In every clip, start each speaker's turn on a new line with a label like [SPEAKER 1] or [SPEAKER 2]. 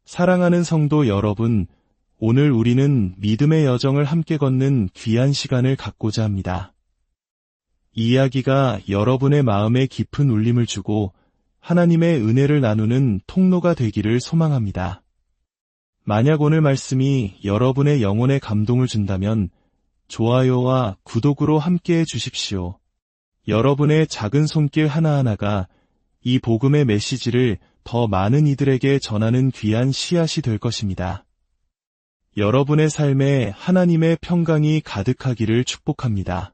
[SPEAKER 1] 사랑하는 성도 여러분, 오늘 우리는 믿음의 여정을 함께 걷는 귀한 시간을 갖고자 합니다. 이 이야기가 여러분의 마음에 깊은 울림을 주고 하나님의 은혜를 나누는 통로가 되기를 소망합니다. 만약 오늘 말씀이 여러분의 영혼에 감동을 준다면 좋아요와 구독으로 함께해 주십시오. 여러분의 작은 손길 하나하나가 이 복음의 메시지를 더 많은 이들에게 전하는 귀한 씨앗이 될 것입니다. 여러분의 삶에 하나님의 평강이 가득하기를 축복합니다.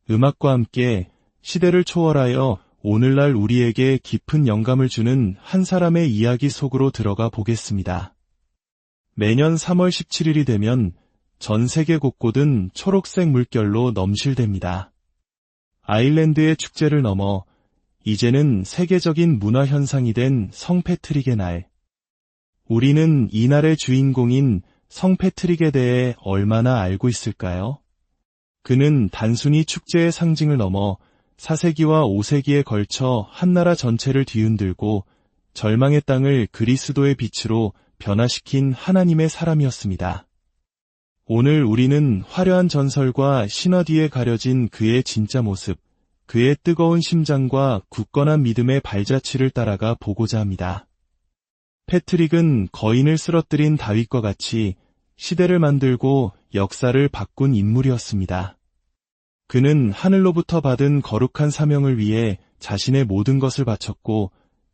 [SPEAKER 1] 음악과 함께 시대를 초월하여 오늘날 우리에게 깊은 영감을 주는 한 사람의 이야기 속으로 들어가 보겠습니다. 매년 3월 17일이 되면 전 세계 곳곳은 초록색 물결로 넘실댑니다. 아일랜드의 축제를 넘어 이제는 세계적인 문화 현상이 된 성 패트릭의 날. 우리는 이 날의 주인공인 성 패트릭에 대해 얼마나 알고 있을까요? 그는 단순히 축제의 상징을 넘어 4세기와 5세기에 걸쳐 한나라 전체를 뒤흔들고 절망의 땅을 그리스도의 빛으로 변화시킨 하나님의 사람이었습니다. 오늘 우리는 화려한 전설과 신화 뒤에 가려진 그의 진짜 모습, 그의 뜨거운 심장과 굳건한 믿음의 발자취를 따라가 보고자 합니다. 패트릭은 거인을 쓰러뜨린 다윗과 같이 시대를 만들고 역사를 바꾼 인물이었습니다. 그는 하늘로부터 받은 거룩한 사명을 위해 자신의 모든 것을 바쳤고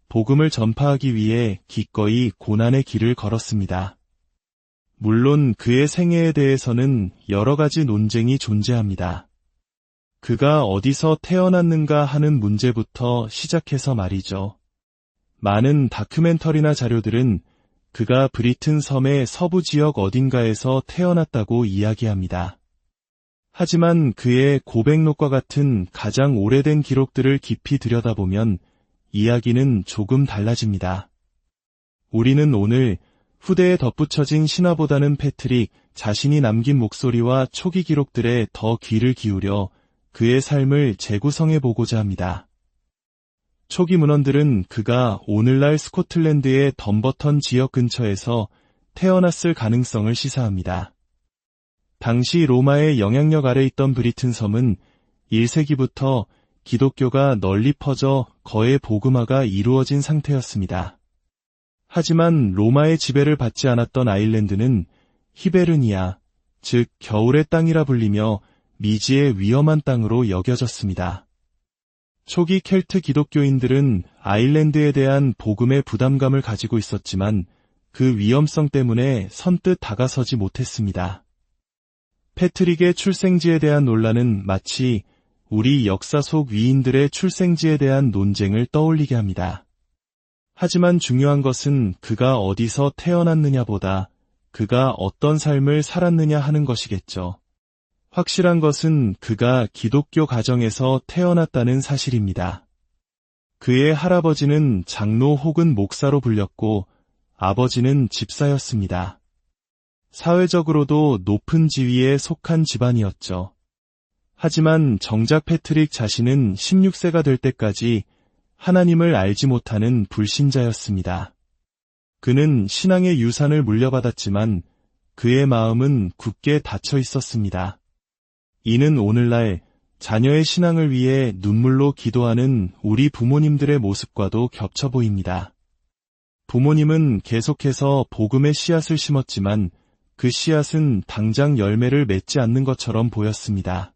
[SPEAKER 1] 복음을 전파하기 위해 기꺼이 고난의 길을 걸었습니다. 물론 그의 생애에 대해서는 여러 가지 논쟁이 존재합니다. 그가 어디서 태어났는가 하는 문제부터 시작해서 말이죠. 많은 다큐멘터리나 자료들은 그가 브리튼 섬의 서부 지역 어딘가에서 태어났다고 이야기합니다. 하지만 그의 고백록과 같은 가장 오래된 기록들을 깊이 들여다보면 이야기는 조금 달라집니다. 우리는 오늘 후대에 덧붙여진 신화보다는 패트릭 자신이 남긴 목소리와 초기 기록들에 더 귀를 기울여 그의 삶을 재구성해 보고자 합니다. 초기 문헌들은 그가 오늘날 스코틀랜드의 덤버턴 지역 근처에서 태어났을 가능성을 시사합니다. 당시 로마의 영향력 아래 있던 브리튼 섬은 1세기부터 기독교가 널리 퍼져 거의 복음화가 이루어진 상태였습니다. 하지만 로마의 지배를 받지 않았던 아일랜드는 히베르니아, 즉 겨울의 땅이라 불리며 미지의 위험한 땅으로 여겨졌습니다. 초기 켈트 기독교인들은 아일랜드에 대한 복음의 부담감을 가지고 있었지만 그 위험성 때문에 선뜻 다가서지 못했습니다. 패트릭의 출생지에 대한 논란은 마치 우리 역사 속 위인들의 출생지에 대한 논쟁을 떠올리게 합니다. 하지만 중요한 것은 그가 어디서 태어났느냐보다 그가 어떤 삶을 살았느냐 하는 것이겠죠. 확실한 것은 그가 기독교 가정에서 태어났다는 사실입니다. 그의 할아버지는 장로 혹은 목사로 불렸고 아버지는 집사였습니다. 사회적으로도 높은 지위에 속한 집안이었죠. 하지만 정작 패트릭 자신은 16세가 될 때까지 하나님을 알지 못하는 불신자였습니다. 그는 신앙의 유산을 물려받았지만 그의 마음은 굳게 닫혀 있었습니다. 이는 오늘날 자녀의 신앙을 위해 눈물로 기도하는 우리 부모님들의 모습과도 겹쳐 보입니다. 부모님은 계속해서 복음의 씨앗을 심었지만 그 씨앗은 당장 열매를 맺지 않는 것처럼 보였습니다.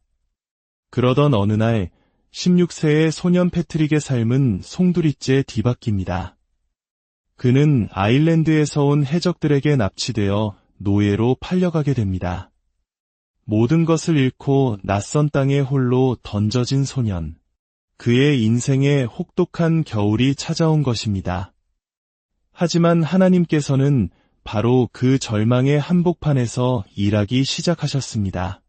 [SPEAKER 1] 그러던 어느 날 16세의 소년 패트릭의 삶은 송두리째 뒤바뀝니다. 그는 아일랜드에서 온 해적들에게 납치되어 노예로 팔려가게 됩니다. 모든 것을 잃고 낯선 땅에 홀로 던져진 소년. 그의 인생에 혹독한 겨울이 찾아온 것입니다. 하지만 하나님께서는 바로 그 절망의 한복판에서 일하기 시작하셨습니다.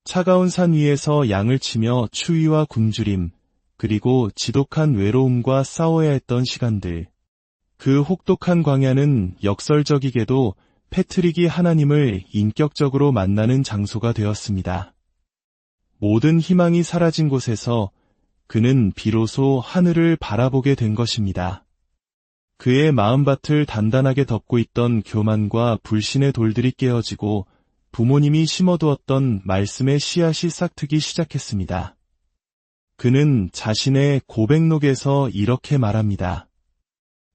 [SPEAKER 1] 차가운 산 위에서 양을 치며 추위와 굶주림, 그리고 지독한 외로움과 싸워야 했던 시간들. 그 혹독한 광야는 역설적이게도 패트릭이 하나님을 인격적으로 만나는 장소가 되었습니다. 모든 희망이 사라진 곳에서 그는 비로소 하늘을 바라보게 된 것입니다. 그의 마음밭을 단단하게 덮고 있던 교만과 불신의 돌들이 깨어지고 부모님이 심어두었던 말씀의 씨앗이 싹트기 시작했습니다. 그는 자신의 고백록에서 이렇게 말합니다.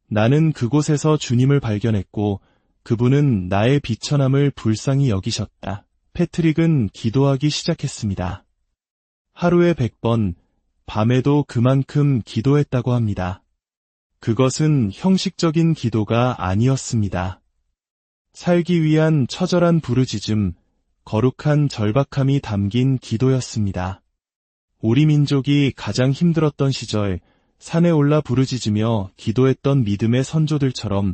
[SPEAKER 1] 나는 그곳에서 주님을 발견했고 그분은 나의 비천함을 불쌍히 여기셨다. 패트릭은 기도하기 시작했습니다. 하루에 100번, 밤에도 그만큼 기도했다고 합니다. 그것은 형식적인 기도가 아니었습니다. 살기 위한 처절한 부르짖음, 거룩한 절박함이 담긴 기도였습니다. 우리 민족이 가장 힘들었던 시절 산에 올라 부르짖으며 기도했던 믿음의 선조들처럼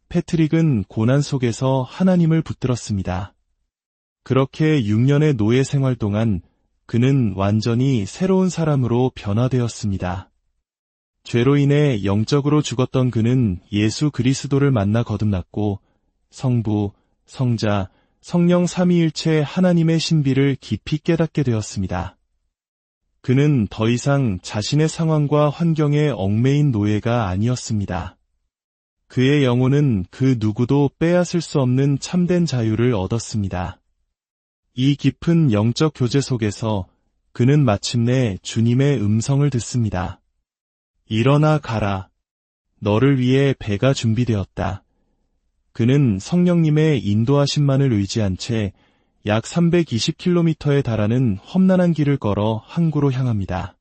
[SPEAKER 1] 패트릭은 고난 속에서 하나님을 붙들었습니다. 그렇게 6년의 노예 생활 동안 그는 완전히 새로운 사람으로 변화되었습니다. 죄로 인해 영적으로 죽었던 그는 예수 그리스도를 만나 거듭났고 성부, 성자, 성령 삼위일체 하나님의 신비를 깊이 깨닫게 되었습니다. 그는 더 이상 자신의 상황과 환경에 얽매인 노예가 아니었습니다. 그의 영혼은 그 누구도 빼앗을 수 없는 참된 자유를 얻었습니다. 이 깊은 영적 교제 속에서 그는 마침내 주님의 음성을 듣습니다. 일어나 가라. 너를 위해 배가 준비되었다. 그는 성령님의 인도하심만을 의지한 채 약 320km에 달하는 험난한 길을 걸어 항구로 향합니다.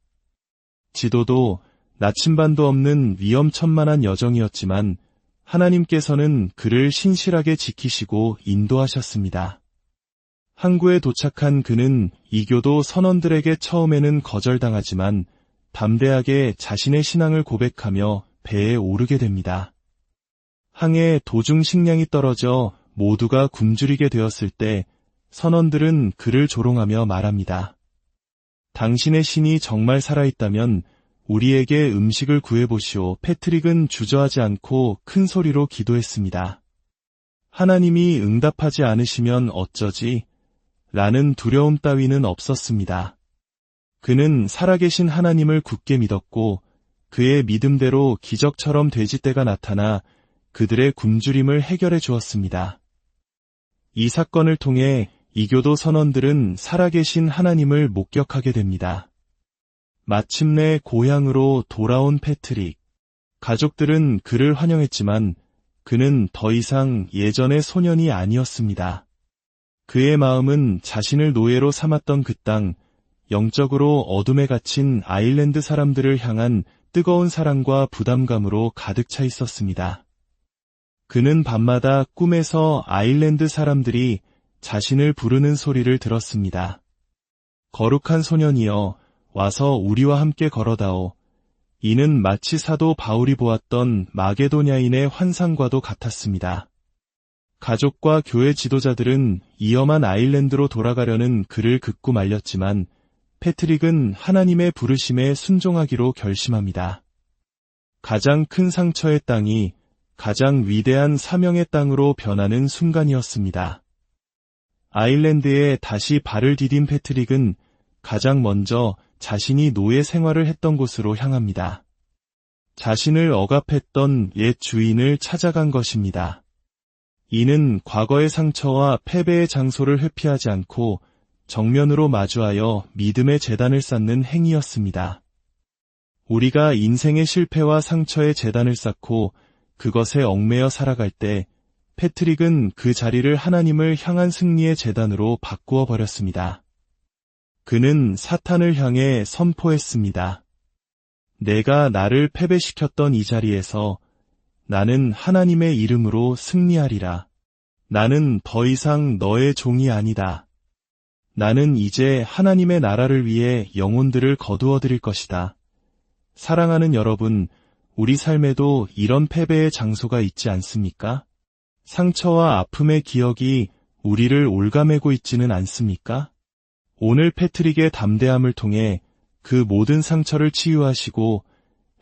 [SPEAKER 1] 지도도 나침반도 없는 위험천만한 여정이었지만 하나님께서는 그를 신실하게 지키시고 인도하셨습니다. 항구에 도착한 그는 이교도 선원들에게 처음에는 거절당하지만 담대하게 자신의 신앙을 고백하며 배에 오르게 됩니다. 항해 도중 식량이 떨어져 모두가 굶주리게 되었을 때 선원들은 그를 조롱하며 말합니다. 당신의 신이 정말 살아있다면 우리에게 음식을 구해보시오. 패트릭은 주저하지 않고 큰 소리로 기도했습니다. 하나님이 응답하지 않으시면 어쩌지? 라는 두려움 따위는 없었습니다. 그는 살아계신 하나님을 굳게 믿었고 그의 믿음대로 기적처럼 돼지떼가 나타나 그들의 굶주림을 해결해 주었습니다. 이 사건을 통해 이교도 선원들은 살아계신 하나님을 목격하게 됩니다. 마침내 고향으로 돌아온 패트릭. 가족들은 그를 환영했지만 그는 더 이상 예전의 소년이 아니었습니다. 그의 마음은 자신을 노예로 삼았던 그 땅, 영적으로 어둠에 갇힌 아일랜드 사람들을 향한 뜨거운 사랑과 부담감으로 가득 차 있었습니다. 그는 밤마다 꿈에서 아일랜드 사람들이 자신을 부르는 소리를 들었습니다. 거룩한 소년이여, 와서 우리와 함께 걸어다오. 이는 마치 사도 바울이 보았던 마게도냐인의 환상과도 같았습니다. 가족과 교회 지도자들은 위험한 아일랜드로 돌아가려는 그를 극구 말렸지만 패트릭은 하나님의 부르심에 순종하기로 결심합니다. 가장 큰 상처의 땅이 가장 위대한 사명의 땅으로 변하는 순간이었습니다. 아일랜드에 다시 발을 디딘 패트릭은 가장 먼저 자신이 노예 생활을 했던 곳으로 향합니다. 자신을 억압했던 옛 주인을 찾아간 것입니다. 이는 과거의 상처와 패배의 장소를 회피하지 않고 정면으로 마주하여 믿음의 제단을 쌓는 행위였습니다. 우리가 인생의 실패와 상처의 제단을 쌓고 그것에 얽매여 살아갈 때 패트릭은 그 자리를 하나님을 향한 승리의 제단으로 바꾸어 버렸습니다. 그는 사탄을 향해 선포했습니다. 내가 나를 패배시켰던 이 자리에서 나는 하나님의 이름으로 승리하리라. 나는 더 이상 너의 종이 아니다. 나는 이제 하나님의 나라를 위해 영혼들을 거두어 드릴 것이다. 사랑하는 여러분, 우리 삶에도 이런 패배의 장소가 있지 않습니까? 상처와 아픔의 기억이 우리를 올가매고 있지는 않습니까? 오늘 패트릭의 담대함을 통해 그 모든 상처를 치유하시고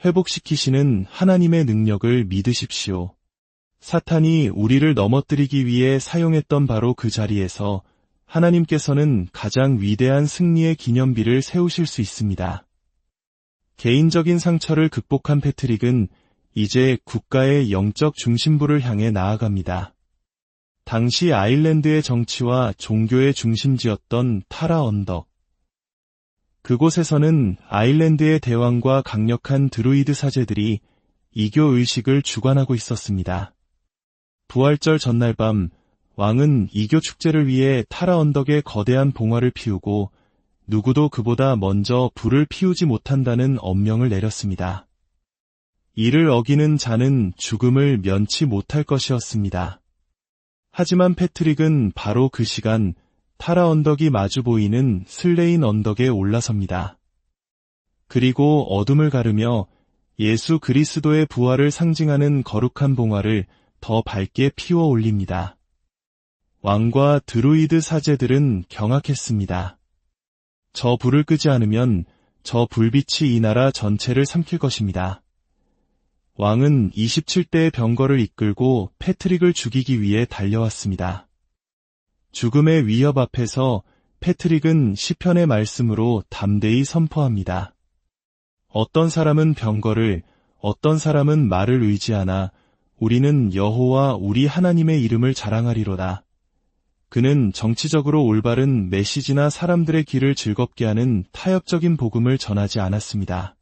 [SPEAKER 1] 회복시키시는 하나님의 능력을 믿으십시오. 사탄이 우리를 넘어뜨리기 위해 사용했던 바로 그 자리에서 하나님께서는 가장 위대한 승리의 기념비를 세우실 수 있습니다. 개인적인 상처를 극복한 패트릭은 이제 국가의 영적 중심부를 향해 나아갑니다. 당시 아일랜드의 정치와 종교의 중심지였던 타라 언덕. 그곳에서는 아일랜드의 대왕과 강력한 드루이드 사제들이 이교 의식을 주관하고 있었습니다. 부활절 전날 밤, 왕은 이교 축제를 위해 타라 언덕에 거대한 봉화를 피우고 누구도 그보다 먼저 불을 피우지 못한다는 엄명을 내렸습니다. 이를 어기는 자는 죽음을 면치 못할 것이었습니다. 하지만 패트릭은 바로 그 시간 타라 언덕이 마주 보이는 슬레인 언덕에 올라섭니다. 그리고 어둠을 가르며 예수 그리스도의 부활을 상징하는 거룩한 봉화를 더 밝게 피워 올립니다. 왕과 드루이드 사제들은 경악했습니다. 저 불을 끄지 않으면 저 불빛이 이 나라 전체를 삼킬 것입니다. 왕은 27대의 병거를 이끌고 패트릭을 죽이기 위해 달려왔습니다. 죽음의 위협 앞에서 패트릭은 시편의 말씀으로 담대히 선포합니다. 어떤 사람은 병거를, 어떤 사람은 말을 의지하나 우리는 여호와 우리 하나님의 이름을 자랑하리로다. 그는 정치적으로 올바른 메시지나 사람들의 귀를 즐겁게 하는 타협적인 복음을 전하지 않았습니다.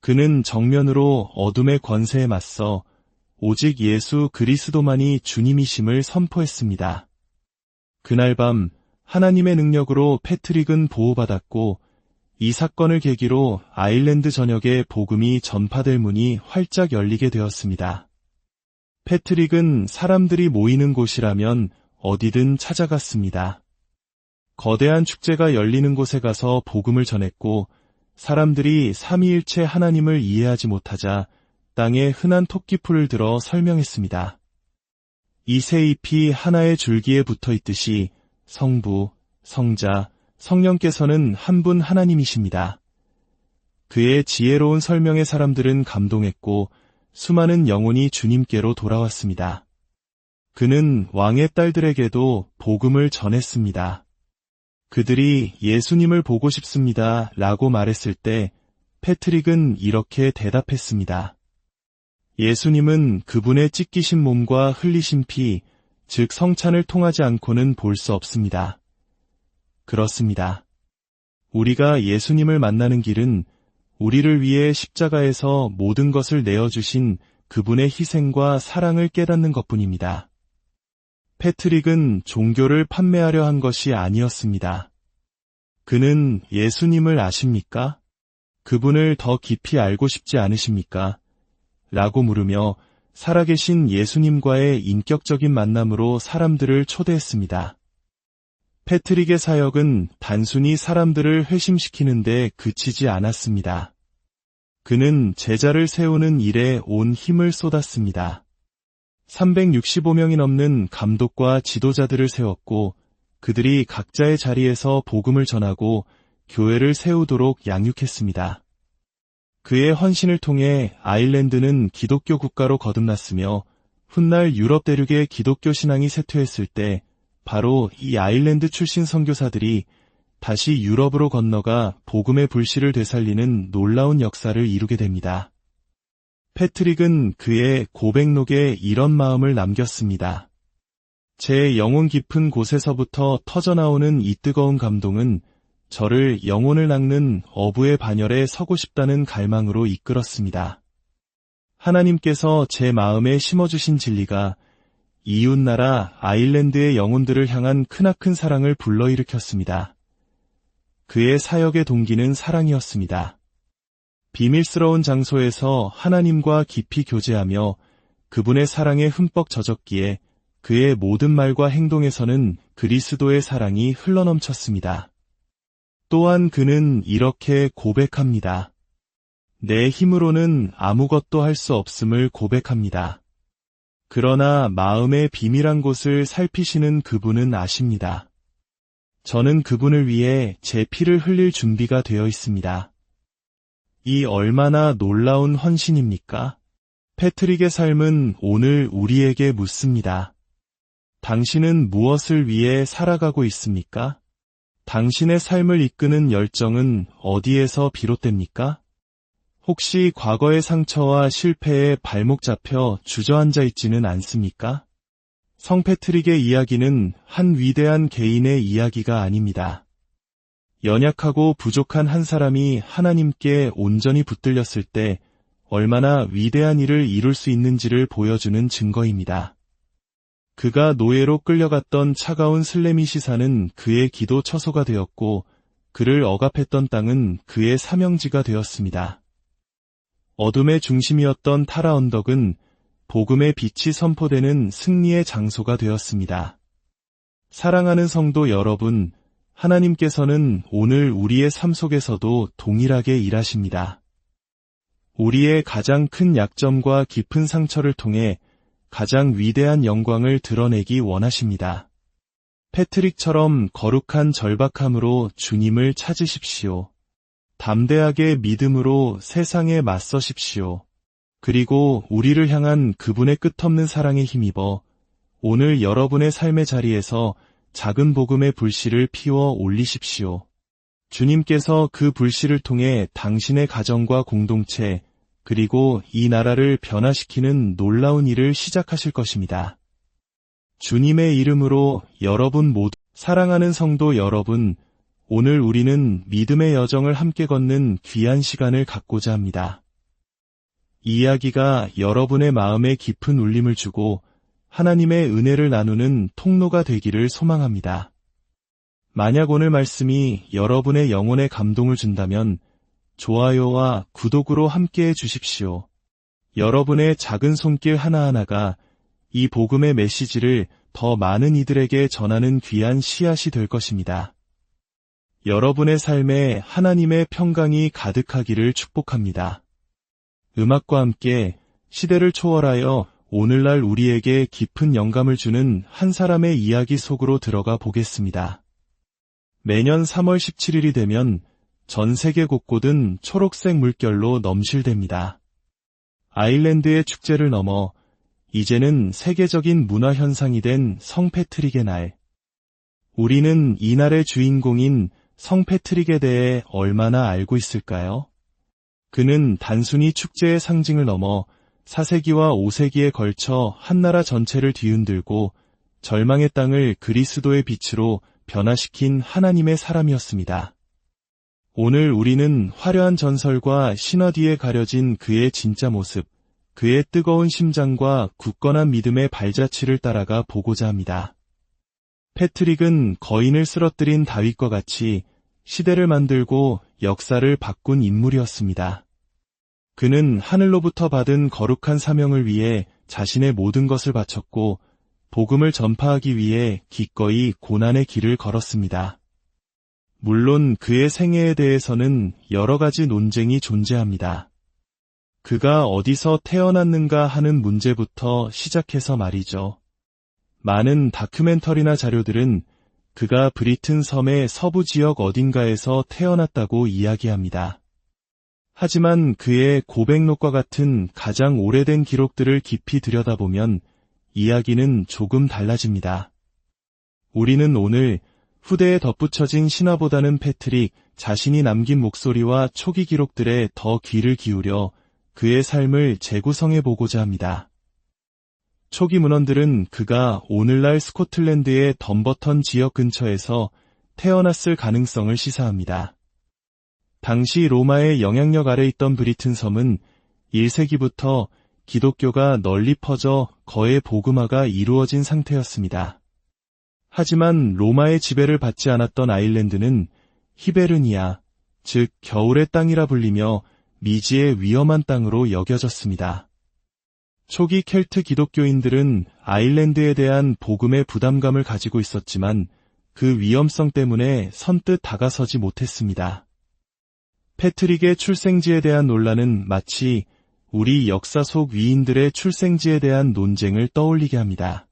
[SPEAKER 1] 그는 정면으로 어둠의 권세에 맞서 오직 예수 그리스도만이 주님이심을 선포했습니다. 그날 밤 하나님의 능력으로 패트릭은 보호받았고 이 사건을 계기로 아일랜드 전역에 복음이 전파될 문이 활짝 열리게 되었습니다. 패트릭은 사람들이 모이는 곳이라면 어디든 찾아갔습니다. 거대한 축제가 열리는 곳에 가서 복음을 전했고 사람들이 삼위일체 하나님을 이해하지 못하자 땅에 흔한 토끼풀을 들어 설명했습니다. 이 새 잎이 하나의 줄기에 붙어 있듯이 성부, 성자, 성령께서는 한 분 하나님이십니다. 그의 지혜로운 설명에 사람들은 감동했고 수많은 영혼이 주님께로 돌아왔습니다. 그는 왕의 딸들에게도 복음을 전했습니다. 그들이 예수님을 보고 싶습니다 라고 말했을 때 패트릭은 이렇게 대답했습니다. 예수님은 그분의 찢기신 몸과 흘리신 피, 즉 성찬을 통하지 않고는 볼 수 없습니다. 그렇습니다. 우리가 예수님을 만나는 길은 우리를 위해 십자가에서 모든 것을 내어주신 그분의 희생과 사랑을 깨닫는 것뿐입니다. 패트릭은 종교를 판매하려 한 것이 아니었습니다. 그는 예수님을 아십니까? 그분을 더 깊이 알고 싶지 않으십니까? 라고 물으며 살아계신 예수님과의 인격적인 만남으로 사람들을 초대했습니다. 패트릭의 사역은 단순히 사람들을 회심시키는 데 그치지 않았습니다. 그는 제자를 세우는 일에 온 힘을 쏟았습니다. 365명이 넘는 감독과 지도자들을 세웠고 그들이 각자의 자리에서 복음을 전하고 교회를 세우도록 양육했습니다. 그의 헌신을 통해 아일랜드는 기독교 국가로 거듭났으며 훗날 유럽 대륙의 기독교 신앙이 쇠퇴했을 때 바로 이 아일랜드 출신 선교사들이 다시 유럽으로 건너가 복음의 불씨를 되살리는 놀라운 역사를 이루게 됩니다. 패트릭은 그의 고백록에 이런 마음을 남겼습니다. 제 영혼 깊은 곳에서부터 터져나오는 이 뜨거운 감동은 저를 영혼을 낚는 어부의 반열에 서고 싶다는 갈망으로 이끌었습니다. 하나님께서 제 마음에 심어주신 진리가 이웃나라 아일랜드의 영혼들을 향한 크나큰 사랑을 불러일으켰습니다. 그의 사역의 동기는 사랑이었습니다. 비밀스러운 장소에서 하나님과 깊이 교제하며 그분의 사랑에 흠뻑 젖었기에 그의 모든 말과 행동에서는 그리스도의 사랑이 흘러넘쳤습니다. 또한 그는 이렇게 고백합니다. 내 힘으로는 아무것도 할 수 없음을 고백합니다. 그러나 마음의 비밀한 곳을 살피시는 그분은 아십니다. 저는 그분을 위해 제 피를 흘릴 준비가 되어 있습니다. 이 얼마나 놀라운 헌신입니까? 패트릭의 삶은 오늘 우리에게 묻습니다. 당신은 무엇을 위해 살아가고 있습니까? 당신의 삶을 이끄는 열정은 어디에서 비롯됩니까? 혹시 과거의 상처와 실패에 발목 잡혀 주저앉아 있지는 않습니까? 성 패트릭의 이야기는 한 위대한 개인의 이야기가 아닙니다. 연약하고 부족한 한 사람이 하나님께 온전히 붙들렸을 때 얼마나 위대한 일을 이룰 수 있는지를 보여주는 증거입니다. 그가 노예로 끌려갔던 차가운 슬레미시사는 그의 기도 처소가 되었고 그를 억압했던 땅은 그의 사명지가 되었습니다. 어둠의 중심이었던 타라 언덕은 복음의 빛이 선포되는 승리의 장소가 되었습니다. 사랑하는 성도 여러분, 하나님께서는 오늘 우리의 삶 속에서도 동일하게 일하십니다. 우리의 가장 큰 약점과 깊은 상처를 통해 가장 위대한 영광을 드러내기 원하십니다. 패트릭처럼 거룩한 절박함으로 주님을 찾으십시오. 담대하게 믿음으로 세상에 맞서십시오. 그리고 우리를 향한 그분의 끝없는 사랑에 힘입어 오늘 여러분의 삶의 자리에서 작은 복음의 불씨를 피워 올리십시오. 주님께서 그 불씨를 통해 당신의 가정과 공동체, 그리고 이 나라를 변화시키는 놀라운 일을 시작하실 것입니다. 주님의 이름으로 여러분 모두, 사랑하는 성도 여러분, 오늘 우리는 믿음의 여정을 함께 걷는 귀한 시간을 갖고자 합니다. 이 이야기가 여러분의 마음에 깊은 울림을 주고 하나님의 은혜를 나누는 통로가 되기를 소망합니다. 만약 오늘 말씀이 여러분의 영혼에 감동을 준다면 좋아요와 구독으로 함께해 주십시오. 여러분의 작은 손길 하나하나가 이 복음의 메시지를 더 많은 이들에게 전하는 귀한 씨앗이 될 것입니다. 여러분의 삶에 하나님의 평강이 가득하기를 축복합니다. 음악과 함께 시대를 초월하여 오늘날 우리에게 깊은 영감을 주는 한 사람의 이야기 속으로 들어가 보겠습니다. 매년 3월 17일이 되면 전 세계 곳곳은 초록색 물결로 넘실댑니다. 아일랜드의 축제를 넘어 이제는 세계적인 문화 현상이 된 성 패트릭의 날. 우리는 이 날의 주인공인 성 패트릭에 대해 얼마나 알고 있을까요? 그는 단순히 축제의 상징을 넘어 4세기와 5세기에 걸쳐 한나라 전체를 뒤흔들고 절망의 땅을 그리스도의 빛으로 변화시킨 하나님의 사람이었습니다. 오늘 우리는 화려한 전설과 신화 뒤에 가려진 그의 진짜 모습, 그의 뜨거운 심장과 굳건한 믿음의 발자취를 따라가 보고자 합니다. 패트릭은 거인을 쓰러뜨린 다윗과 같이 시대를 만들고 역사를 바꾼 인물이었습니다. 그는 하늘로부터 받은 거룩한 사명을 위해 자신의 모든 것을 바쳤고 복음을 전파하기 위해 기꺼이 고난의 길을 걸었습니다. 물론 그의 생애에 대해서는 여러 가지 논쟁이 존재합니다. 그가 어디서 태어났는가 하는 문제부터 시작해서 말이죠. 많은 다큐멘터리나 자료들은 그가 브리튼 섬의 서부 지역 어딘가에서 태어났다고 이야기합니다. 하지만 그의 고백록과 같은 가장 오래된 기록들을 깊이 들여다보면 이야기는 조금 달라집니다. 우리는 오늘 후대에 덧붙여진 신화보다는 패트릭 자신이 남긴 목소리와 초기 기록들에 더 귀를 기울여 그의 삶을 재구성해 보고자 합니다. 초기 문헌들은 그가 오늘날 스코틀랜드의 덤버턴 지역 근처에서 태어났을 가능성을 시사합니다. 당시 로마의 영향력 아래 있던 브리튼 섬은 1세기부터 기독교가 널리 퍼져 거의 복음화가 이루어진 상태였습니다. 하지만 로마의 지배를 받지 않았던 아일랜드는 히베르니아, 즉 겨울의 땅이라 불리며 미지의 위험한 땅으로 여겨졌습니다. 초기 켈트 기독교인들은 아일랜드에 대한 복음의 부담감을 가지고 있었지만 그 위험성 때문에 선뜻 다가서지 못했습니다. 패트릭의 출생지에 대한 논란은 마치 우리 역사 속 위인들의 출생지에 대한 논쟁을 떠올리게 합니다.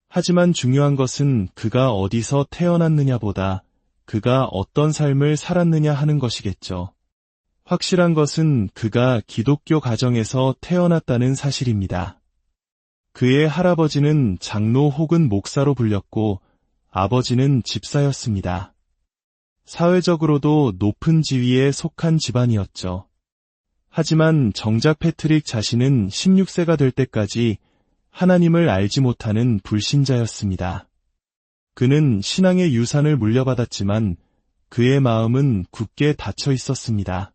[SPEAKER 1] 하지만 중요한 것은 그가 어디서 태어났느냐보다 그가 어떤 삶을 살았느냐 하는 것이겠죠. 확실한 것은 그가 기독교 가정에서 태어났다는 사실입니다. 그의 할아버지는 장로 혹은 목사로 불렸고 아버지는 집사였습니다. 사회적으로도 높은 지위에 속한 집안이었죠. 하지만 정작 패트릭 자신은 16세가 될 때까지 하나님을 알지 못하는 불신자였습니다. 그는 신앙의 유산을 물려받았지만 그의 마음은 굳게 닫혀 있었습니다.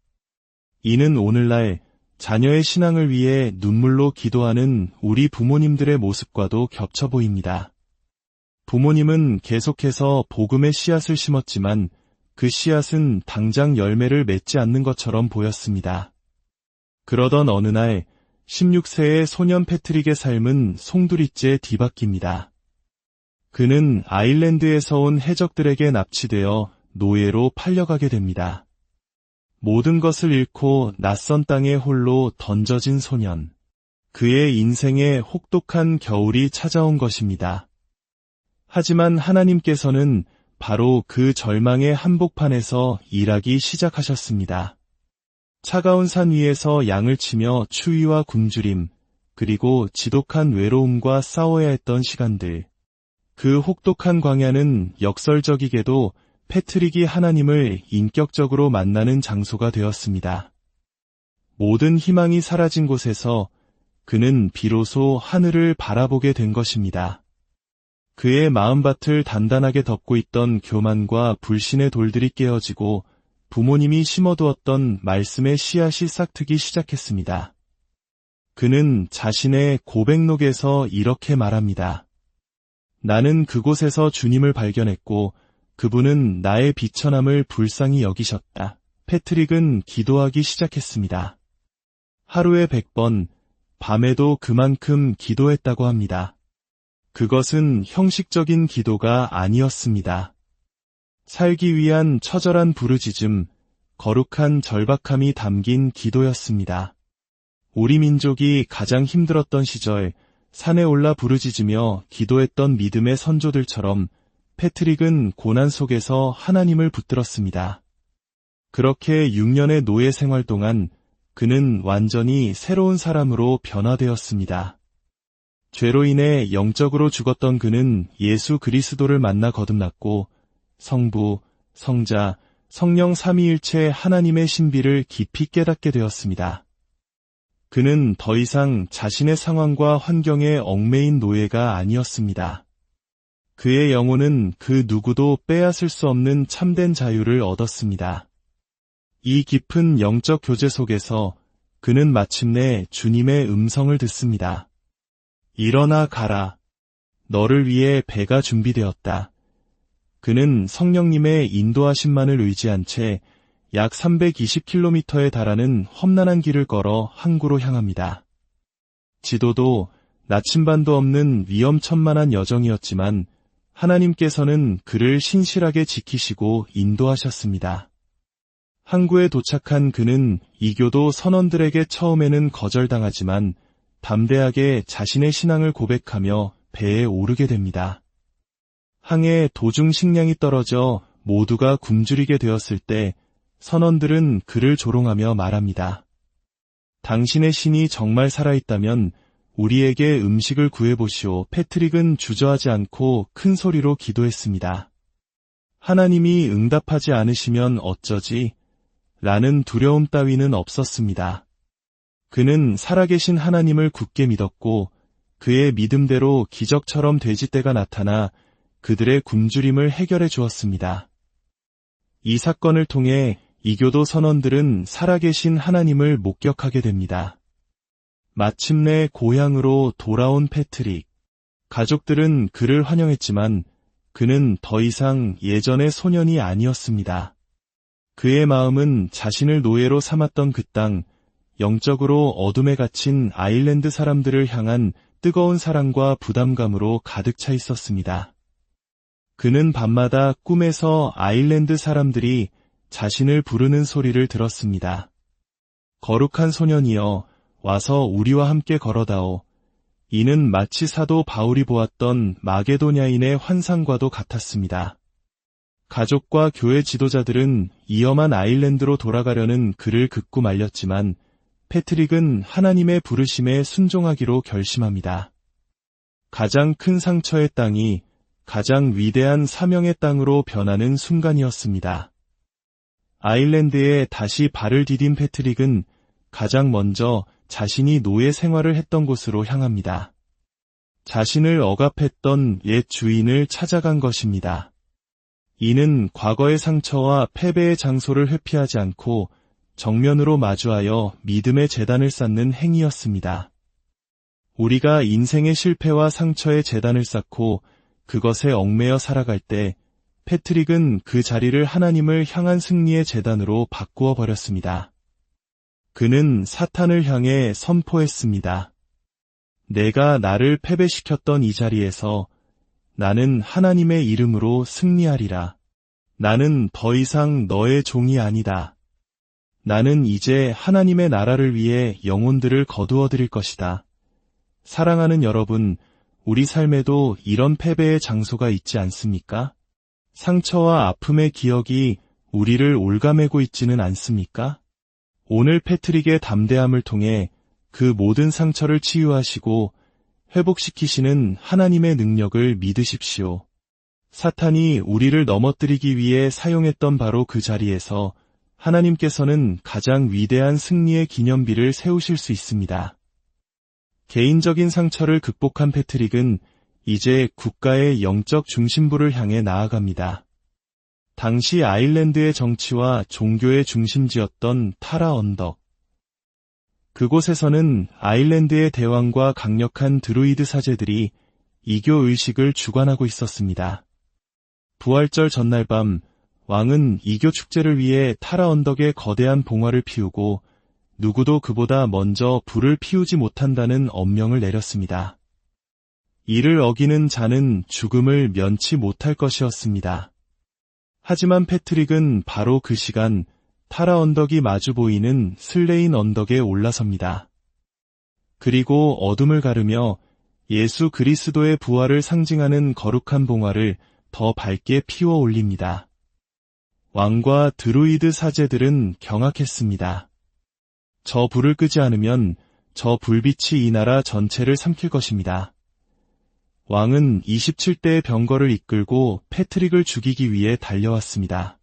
[SPEAKER 1] 이는 오늘날 자녀의 신앙을 위해 눈물로 기도하는 우리 부모님들의 모습과도 겹쳐 보입니다. 부모님은 계속해서 복음의 씨앗을 심었지만 그 씨앗은 당장 열매를 맺지 않는 것처럼 보였습니다. 그러던 어느 날 16세의 소년 패트릭의 삶은 송두리째 뒤바뀝니다. 그는 아일랜드에서 온 해적들에게 납치되어 노예로 팔려가게 됩니다. 모든 것을 잃고 낯선 땅에 홀로 던져진 소년. 그의 인생에 혹독한 겨울이 찾아온 것입니다. 하지만 하나님께서는 바로 그 절망의 한복판에서 일하기 시작하셨습니다. 차가운 산 위에서 양을 치며 추위와 굶주림, 그리고 지독한 외로움과 싸워야 했던 시간들. 그 혹독한 광야는 역설적이게도 패트릭이 하나님을 인격적으로 만나는 장소가 되었습니다. 모든 희망이 사라진 곳에서 그는 비로소 하늘을 바라보게 된 것입니다. 그의 마음밭을 단단하게 덮고 있던 교만과 불신의 돌들이 깨어지고 부모님이 심어두었던 말씀의 씨앗이 싹트기 시작했습니다. 그는 자신의 고백록에서 이렇게 말합니다. 나는 그곳에서 주님을 발견했고 그분은 나의 비천함을 불쌍히 여기셨다. 패트릭은 기도하기 시작했습니다. 하루에 100번, 밤에도 그만큼 기도했다고 합니다. 그것은 형식적인 기도가 아니었습니다. 살기 위한 처절한 부르짖음, 거룩한 절박함이 담긴 기도였습니다. 우리 민족이 가장 힘들었던 시절 산에 올라 부르짖으며 기도했던 믿음의 선조들처럼 패트릭은 고난 속에서 하나님을 붙들었습니다. 그렇게 6년의 노예 생활 동안 그는 완전히 새로운 사람으로 변화되었습니다. 죄로 인해 영적으로 죽었던 그는 예수 그리스도를 만나 거듭났고 성부, 성자, 성령 삼위일체 하나님의 신비를 깊이 깨닫게 되었습니다. 그는 더 이상 자신의 상황과 환경에 얽매인 노예가 아니었습니다. 그의 영혼은 그 누구도 빼앗을 수 없는 참된 자유를 얻었습니다. 이 깊은 영적 교제 속에서 그는 마침내 주님의 음성을 듣습니다. 일어나 가라. 너를 위해 배가 준비되었다. 그는 성령님의 인도하심만을 의지한 채 약 320km에 달하는 험난한 길을 걸어 항구로 향합니다. 지도도 나침반도 없는 위험천만한 여정이었지만 하나님께서는 그를 신실하게 지키시고 인도하셨습니다. 항구에 도착한 그는 이교도 선원들에게 처음에는 거절당하지만 담대하게 자신의 신앙을 고백하며 배에 오르게 됩니다. 항해 도중 식량이 떨어져 모두가 굶주리게 되었을 때 선원들은 그를 조롱하며 말합니다. 당신의 신이 정말 살아있다면 우리에게 음식을 구해보시오. 패트릭은 주저하지 않고 큰 소리로 기도했습니다. 하나님이 응답하지 않으시면 어쩌지? 라는 두려움 따위는 없었습니다. 그는 살아계신 하나님을 굳게 믿었고 그의 믿음대로 기적처럼 돼지떼가 나타나 그들의 굶주림을 해결해 주었습니다. 이 사건을 통해 이교도 선원들은 살아계신 하나님을 목격하게 됩니다. 마침내 고향으로 돌아온 패트릭. 가족들은 그를 환영했지만 그는 더 이상 예전의 소년이 아니었습니다. 그의 마음은 자신을 노예로 삼았던 그 땅, 영적으로 어둠에 갇힌 아일랜드 사람들을 향한 뜨거운 사랑과 부담감으로 가득 차 있었습니다. 그는 밤마다 꿈에서 아일랜드 사람들이 자신을 부르는 소리를 들었습니다. 거룩한 소년이여, 와서 우리와 함께 걸어다오. 이는 마치 사도 바울이 보았던 마게도냐인의 환상과도 같았습니다. 가족과 교회 지도자들은 위험한 아일랜드로 돌아가려는 그를 극구 말렸지만 패트릭은 하나님의 부르심에 순종하기로 결심합니다. 가장 큰 상처의 땅이 가장 위대한 사명의 땅으로 변하는 순간이었습니다. 아일랜드에 다시 발을 디딘 패트릭은 가장 먼저 자신이 노예 생활을 했던 곳으로 향합니다. 자신을 억압했던 옛 주인을 찾아간 것입니다. 이는 과거의 상처와 패배의 장소를 회피하지 않고 정면으로 마주하여 믿음의 제단을 쌓는 행위였습니다. 우리가 인생의 실패와 상처의 제단을 쌓고 그것에 얽매여 살아갈 때 패트릭은 그 자리를 하나님을 향한 승리의 제단으로 바꾸어 버렸습니다. 그는 사탄을 향해 선포했습니다. 내가 나를 패배시켰던 이 자리에서 나는 하나님의 이름으로 승리하리라. 나는 더 이상 너의 종이 아니다. 나는 이제 하나님의 나라를 위해 영혼들을 거두어 드릴 것이다. 사랑하는 여러분, 우리 삶에도 이런 패배의 장소가 있지 않습니까? 상처와 아픔의 기억이 우리를 올가매고 있지는 않습니까? 오늘 패트릭의 담대함을 통해 그 모든 상처를 치유하시고 회복시키시는 하나님의 능력을 믿으십시오. 사탄이 우리를 넘어뜨리기 위해 사용했던 바로 그 자리에서 하나님께서는 가장 위대한 승리의 기념비를 세우실 수 있습니다. 개인적인 상처를 극복한 패트릭은 이제 국가의 영적 중심부를 향해 나아갑니다. 당시 아일랜드의 정치와 종교의 중심지였던 타라 언덕. 그곳에서는 아일랜드의 대왕과 강력한 드루이드 사제들이 이교 의식을 주관하고 있었습니다. 부활절 전날 밤 왕은 이교 축제를 위해 타라 언덕에 거대한 봉화를 피우고 누구도 그보다 먼저 불을 피우지 못한다는 엄명을 내렸습니다. 이를 어기는 자는 죽음을 면치 못할 것이었습니다. 하지만 패트릭은 바로 그 시간 타라 언덕이 마주 보이는 슬레인 언덕에 올라섭니다. 그리고 어둠을 가르며 예수 그리스도의 부활을 상징하는 거룩한 봉화를 더 밝게 피워 올립니다. 왕과 드루이드 사제들은 경악했습니다. 저 불을 끄지 않으면 저 불빛이 이 나라 전체를 삼킬 것입니다. 왕은 27대의 병거를 이끌고 패트릭을 죽이기 위해 달려왔습니다.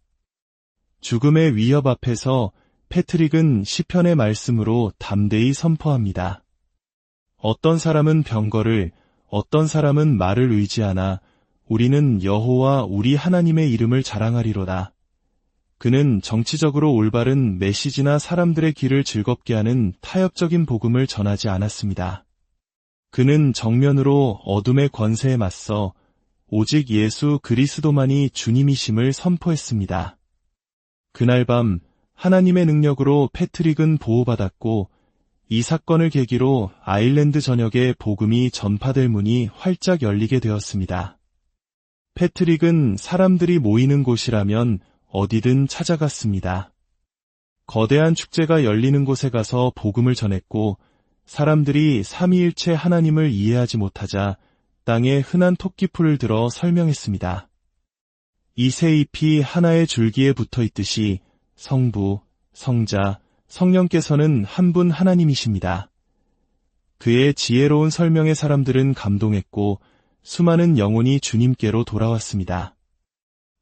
[SPEAKER 1] 죽음의 위협 앞에서 패트릭은 시편의 말씀으로 담대히 선포합니다. 어떤 사람은 병거를, 어떤 사람은 말을 의지하나 우리는 여호와 우리 하나님의 이름을 자랑하리로다. 그는 정치적으로 올바른 메시지나 사람들의 귀를 즐겁게 하는 타협적인 복음을 전하지 않았습니다. 그는 정면으로 어둠의 권세에 맞서 오직 예수 그리스도만이 주님이심을 선포했습니다. 그날 밤 하나님의 능력으로 패트릭은 보호받았고 이 사건을 계기로 아일랜드 전역에 복음이 전파될 문이 활짝 열리게 되었습니다. 패트릭은 사람들이 모이는 곳이라면 어디든 찾아갔습니다. 거대한 축제가 열리는 곳에 가서 복음을 전했고 사람들이 삼위일체 하나님을 이해하지 못하자 땅에 흔한 토끼풀을 들어 설명했습니다. 이 새 잎이 하나의 줄기에 붙어 있듯이 성부, 성자, 성령께서는 한 분 하나님이십니다. 그의 지혜로운 설명에 사람들은 감동했고 수많은 영혼이 주님께로 돌아왔습니다.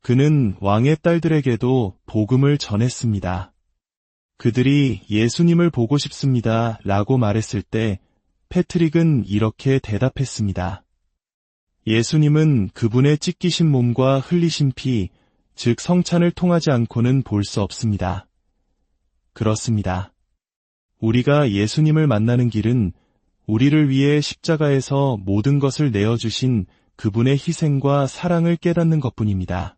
[SPEAKER 1] 그는 왕의 딸들에게도 복음을 전했습니다. 그들이 예수님을 보고 싶습니다 라고 말했을 때 패트릭은 이렇게 대답했습니다. 예수님은 그분의 찢기신 몸과 흘리신 피, 즉 성찬을 통하지 않고는 볼 수 없습니다. 그렇습니다. 우리가 예수님을 만나는 길은 우리를 위해 십자가에서 모든 것을 내어주신 그분의 희생과 사랑을 깨닫는 것뿐입니다.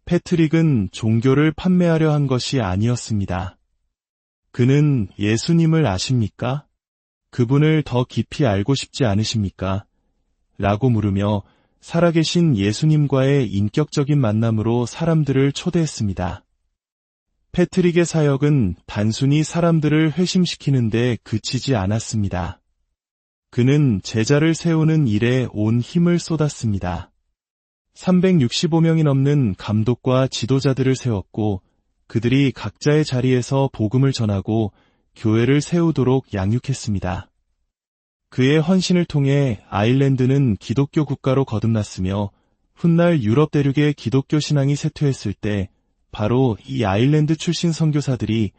[SPEAKER 1] 패트릭은 종교를 판매하려 한 것이 아니었습니다. 그는 예수님을 아십니까? 그분을 더 깊이 알고 싶지 않으십니까? 라고 물으며 살아계신 예수님과의 인격적인 만남으로 사람들을 초대했습니다. 패트릭의 사역은 단순히 사람들을 회심시키는 데 그치지 않았습니다. 그는 제자를 세우는 일에 온 힘을 쏟았습니다. 365명이 넘는 감독과 지도자들을 세웠고 그들이 각자의 자리에서 복음을 전하고 교회를 세우도록 양육했습니다. 그의 헌신을 통해 아일랜드는 기독교 국가로 거듭났으며 훗날 유럽 대륙의 기독교 신앙이 쇠퇴했을 때 바로 이 아일랜드 출신 선교사들이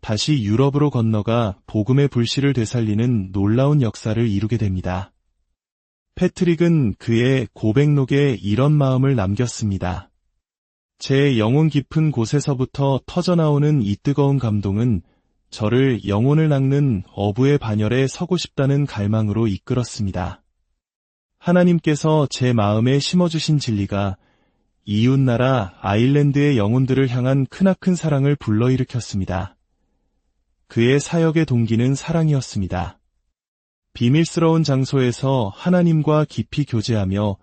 [SPEAKER 1] 다시 유럽으로 건너가 복음의 불씨를 되살리는 놀라운 역사를 이루게 됩니다. 패트릭은 그의 고백록에 이런 마음을 남겼습니다. 제 영혼 깊은 곳에서부터 터져나오는 이 뜨거운 감동은 저를 영혼을 낚는 어부의 반열에 서고 싶다는 갈망으로 이끌었습니다. 하나님께서 제 마음에 심어주신 진리가 이웃나라 아일랜드의 영혼들을 향한 크나큰 사랑을 불러일으켰습니다. 그의 사역의 동기는 사랑이었습니다. 비밀스러운 장소에서 하나님과 깊이 교제하며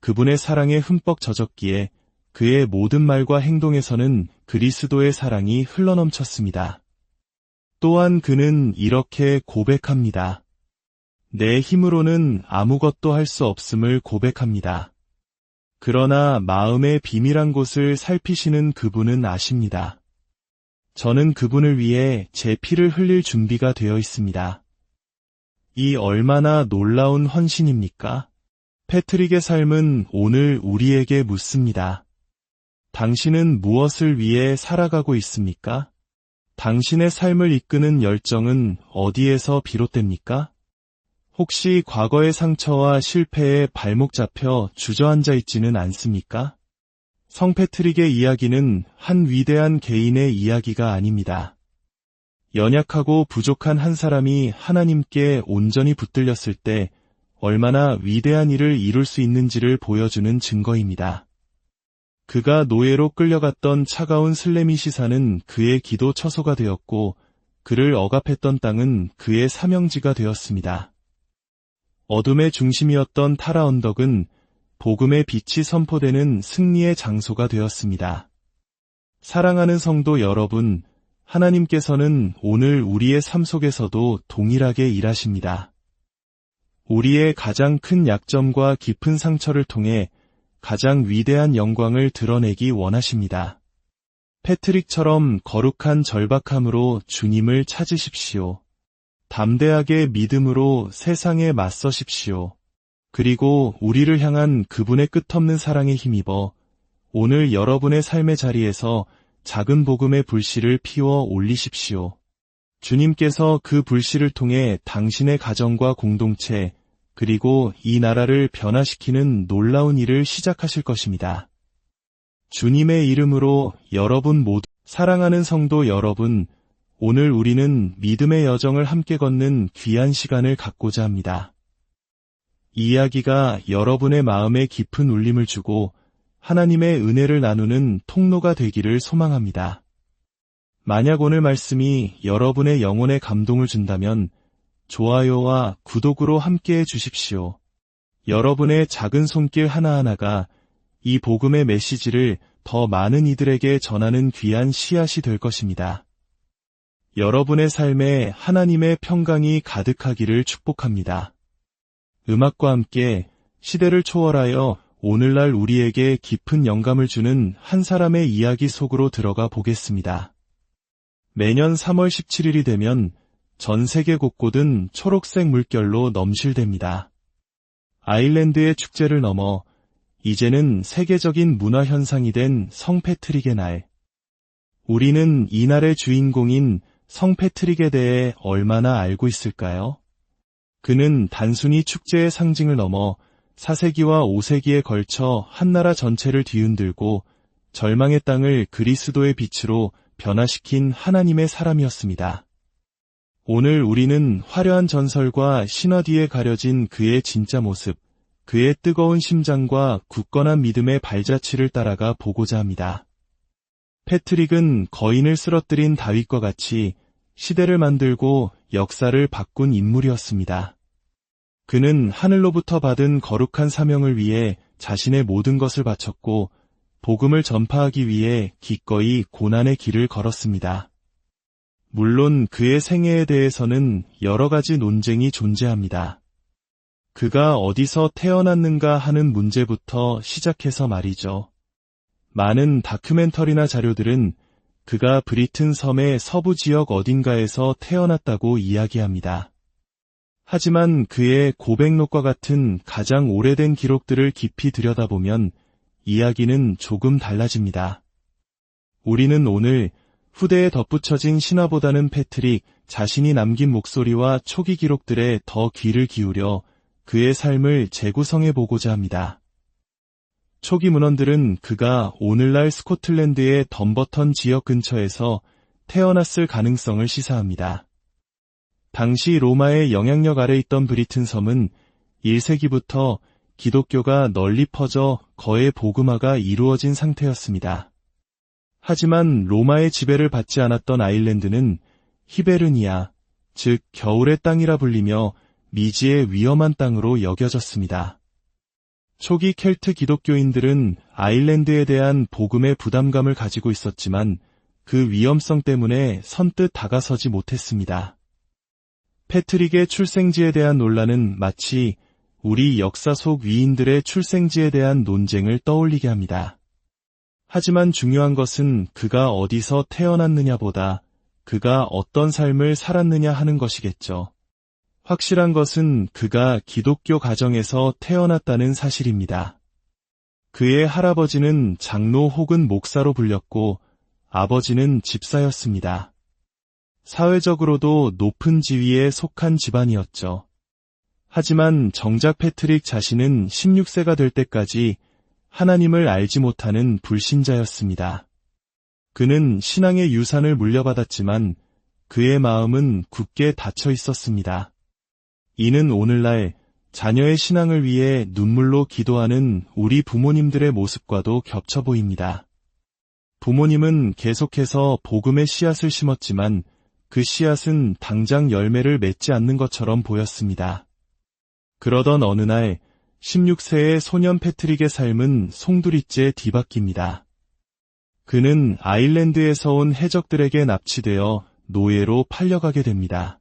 [SPEAKER 1] 그분의 사랑에 흠뻑 젖었기에 그의 모든 말과 행동에서는 그리스도의 사랑이 흘러넘쳤습니다. 또한 그는 이렇게 고백합니다. 내 힘으로는 아무것도 할 수 없음을 고백합니다. 그러나 마음의 비밀한 곳을 살피시는 그분은 아십니다. 저는 그분을 위해 제 피를 흘릴 준비가 되어 있습니다. 이 얼마나 놀라운 헌신입니까? 패트릭의 삶은 오늘 우리에게 묻습니다. 당신은 무엇을 위해 살아가고 있습니까? 당신의 삶을 이끄는 열정은 어디에서 비롯됩니까? 혹시 과거의 상처와 실패에 발목 잡혀 주저앉아 있지는 않습니까? 성 패트릭의 이야기는 한 위대한 개인의 이야기가 아닙니다. 연약하고 부족한 한 사람이 하나님께 온전히 붙들렸을 때 얼마나 위대한 일을 이룰 수 있는지를 보여주는 증거입니다. 그가 노예로 끌려갔던 차가운 슬레미시사는 그의 기도 처소가 되었고 그를 억압했던 땅은 그의 사명지가 되었습니다. 어둠의 중심이었던 타라 언덕은 복음의 빛이 선포되는 승리의 장소가 되었습니다. 사랑하는 성도 여러분, 하나님께서는 오늘 우리의 삶 속에서도 동일하게 일하십니다. 우리의 가장 큰 약점과 깊은 상처를 통해 가장 위대한 영광을 드러내기 원하십니다. 패트릭처럼 거룩한 절박함으로 주님을 찾으십시오. 담대하게 믿음으로 세상에 맞서십시오. 그리고 우리를 향한 그분의 끝없는 사랑에 힘입어 오늘 여러분의 삶의 자리에서 작은 복음의 불씨를 피워 올리십시오. 주님께서 그 불씨를 통해 당신의 가정과 공동체, 그리고 이 나라를 변화시키는 놀라운 일을 시작하실 것입니다. 주님의 이름으로 여러분 모두, 사랑하는 성도 여러분, 오늘 우리는 믿음의 여정을 함께 걷는 귀한 시간을 갖고자 합니다. 이 이야기가 여러분의 마음에 깊은 울림을 주고 하나님의 은혜를 나누는 통로가 되기를 소망합니다. 만약 오늘 말씀이 여러분의 영혼에 감동을 준다면 좋아요와 구독으로 함께해 주십시오. 여러분의 작은 손길 하나하나가 이 복음의 메시지를 더 많은 이들에게 전하는 귀한 씨앗이 될 것입니다. 여러분의 삶에 하나님의 평강이 가득하기를 축복합니다. 음악과 함께 시대를 초월하여 오늘날 우리에게 깊은 영감을 주는 한 사람의 이야기 속으로 들어가 보겠습니다. 매년 3월 17일이 되면 전 세계 곳곳은 초록색 물결로 넘실댑니다. 아일랜드의 축제를 넘어 이제는 세계적인 문화 현상이 된 성 패트릭의 날. 우리는 이 날의 주인공인 성 패트릭에 대해 얼마나 알고 있을까요? 그는 단순히 축제의 상징을 넘어 4세기와 5세기에 걸쳐 한나라 전체를 뒤흔들고 절망의 땅을 그리스도의 빛으로 변화시킨 하나님의 사람이었습니다. 오늘 우리는 화려한 전설과 신화 뒤에 가려진 그의 진짜 모습, 그의 뜨거운 심장과 굳건한 믿음의 발자취를 따라가 보고자 합니다. 패트릭은 거인을 쓰러뜨린 다윗과 같이 시대를 만들고 역사를 바꾼 인물이었습니다. 그는 하늘로부터 받은 거룩한 사명을 위해 자신의 모든 것을 바쳤고 복음을 전파하기 위해 기꺼이 고난의 길을 걸었습니다. 물론 그의 생애에 대해서는 여러 가지 논쟁이 존재합니다. 그가 어디서 태어났는가 하는 문제부터 시작해서 말이죠. 많은 다큐멘터리나 자료들은 그가 브리튼 섬의 서부 지역 어딘가에서 태어났다고 이야기합니다. 하지만 그의 고백록과 같은 가장 오래된 기록들을 깊이 들여다보면 이야기는 조금 달라집니다. 우리는 오늘 후대에 덧붙여진 신화보다는 패트릭 자신이 남긴 목소리와 초기 기록들에 더 귀를 기울여 그의 삶을 재구성해 보고자 합니다. 초기 문헌들은 그가 오늘날 스코틀랜드의 덤버턴 지역 근처에서 태어났을 가능성을 시사합니다. 당시 로마의 영향력 아래 있던 브리튼 섬은 1세기부터 기독교가 널리 퍼져 거의 복음화가 이루어진 상태였습니다. 하지만 로마의 지배를 받지 않았던 아일랜드는 히베르니아, 즉 겨울의 땅이라 불리며 미지의 위험한 땅으로 여겨졌습니다. 초기 켈트 기독교인들은 아일랜드에 대한 복음의 부담감을 가지고 있었지만 그 위험성 때문에 선뜻 다가서지 못했습니다. 패트릭의 출생지에 대한 논란은 마치 우리 역사 속 위인들의 출생지에 대한 논쟁을 떠올리게 합니다. 하지만 중요한 것은 그가 어디서 태어났느냐보다 그가 어떤 삶을 살았느냐 하는 것이겠죠. 확실한 것은 그가 기독교 가정에서 태어났다는 사실입니다. 그의 할아버지는 장로 혹은 목사로 불렸고 아버지는 집사였습니다. 사회적으로도 높은 지위에 속한 집안이었죠. 하지만 정작 패트릭 자신은 16세가 될 때까지 하나님을 알지 못하는 불신자였습니다. 그는 신앙의 유산을 물려받았지만 그의 마음은 굳게 닫혀 있었습니다. 이는 오늘날 자녀의 신앙을 위해 눈물로 기도하는 우리 부모님들의 모습과도 겹쳐 보입니다. 부모님은 계속해서 복음의 씨앗을 심었지만 그 씨앗은 당장 열매를 맺지 않는 것처럼 보였습니다. 그러던 어느 날 16세의 소년 패트릭의 삶은 송두리째 뒤바뀝니다. 그는 아일랜드에서 온 해적들에게 납치되어 노예로 팔려가게 됩니다.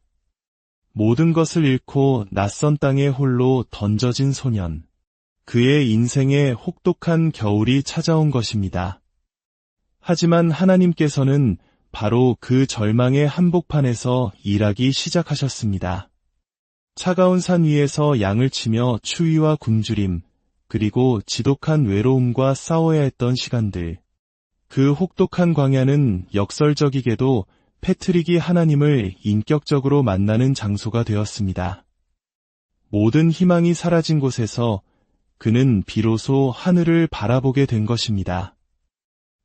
[SPEAKER 1] 모든 것을 잃고 낯선 땅에 홀로 던져진 소년. 그의 인생에 혹독한 겨울이 찾아온 것입니다. 하지만 하나님께서는 바로 그 절망의 한복판에서 일하기 시작하셨습니다. 차가운 산 위에서 양을 치며 추위와 굶주림, 그리고 지독한 외로움과 싸워야 했던 시간들. 그 혹독한 광야는 역설적이게도 패트릭이 하나님을 인격적으로 만나는 장소가 되었습니다. 모든 희망이 사라진 곳에서 그는 비로소 하늘을 바라보게 된 것입니다.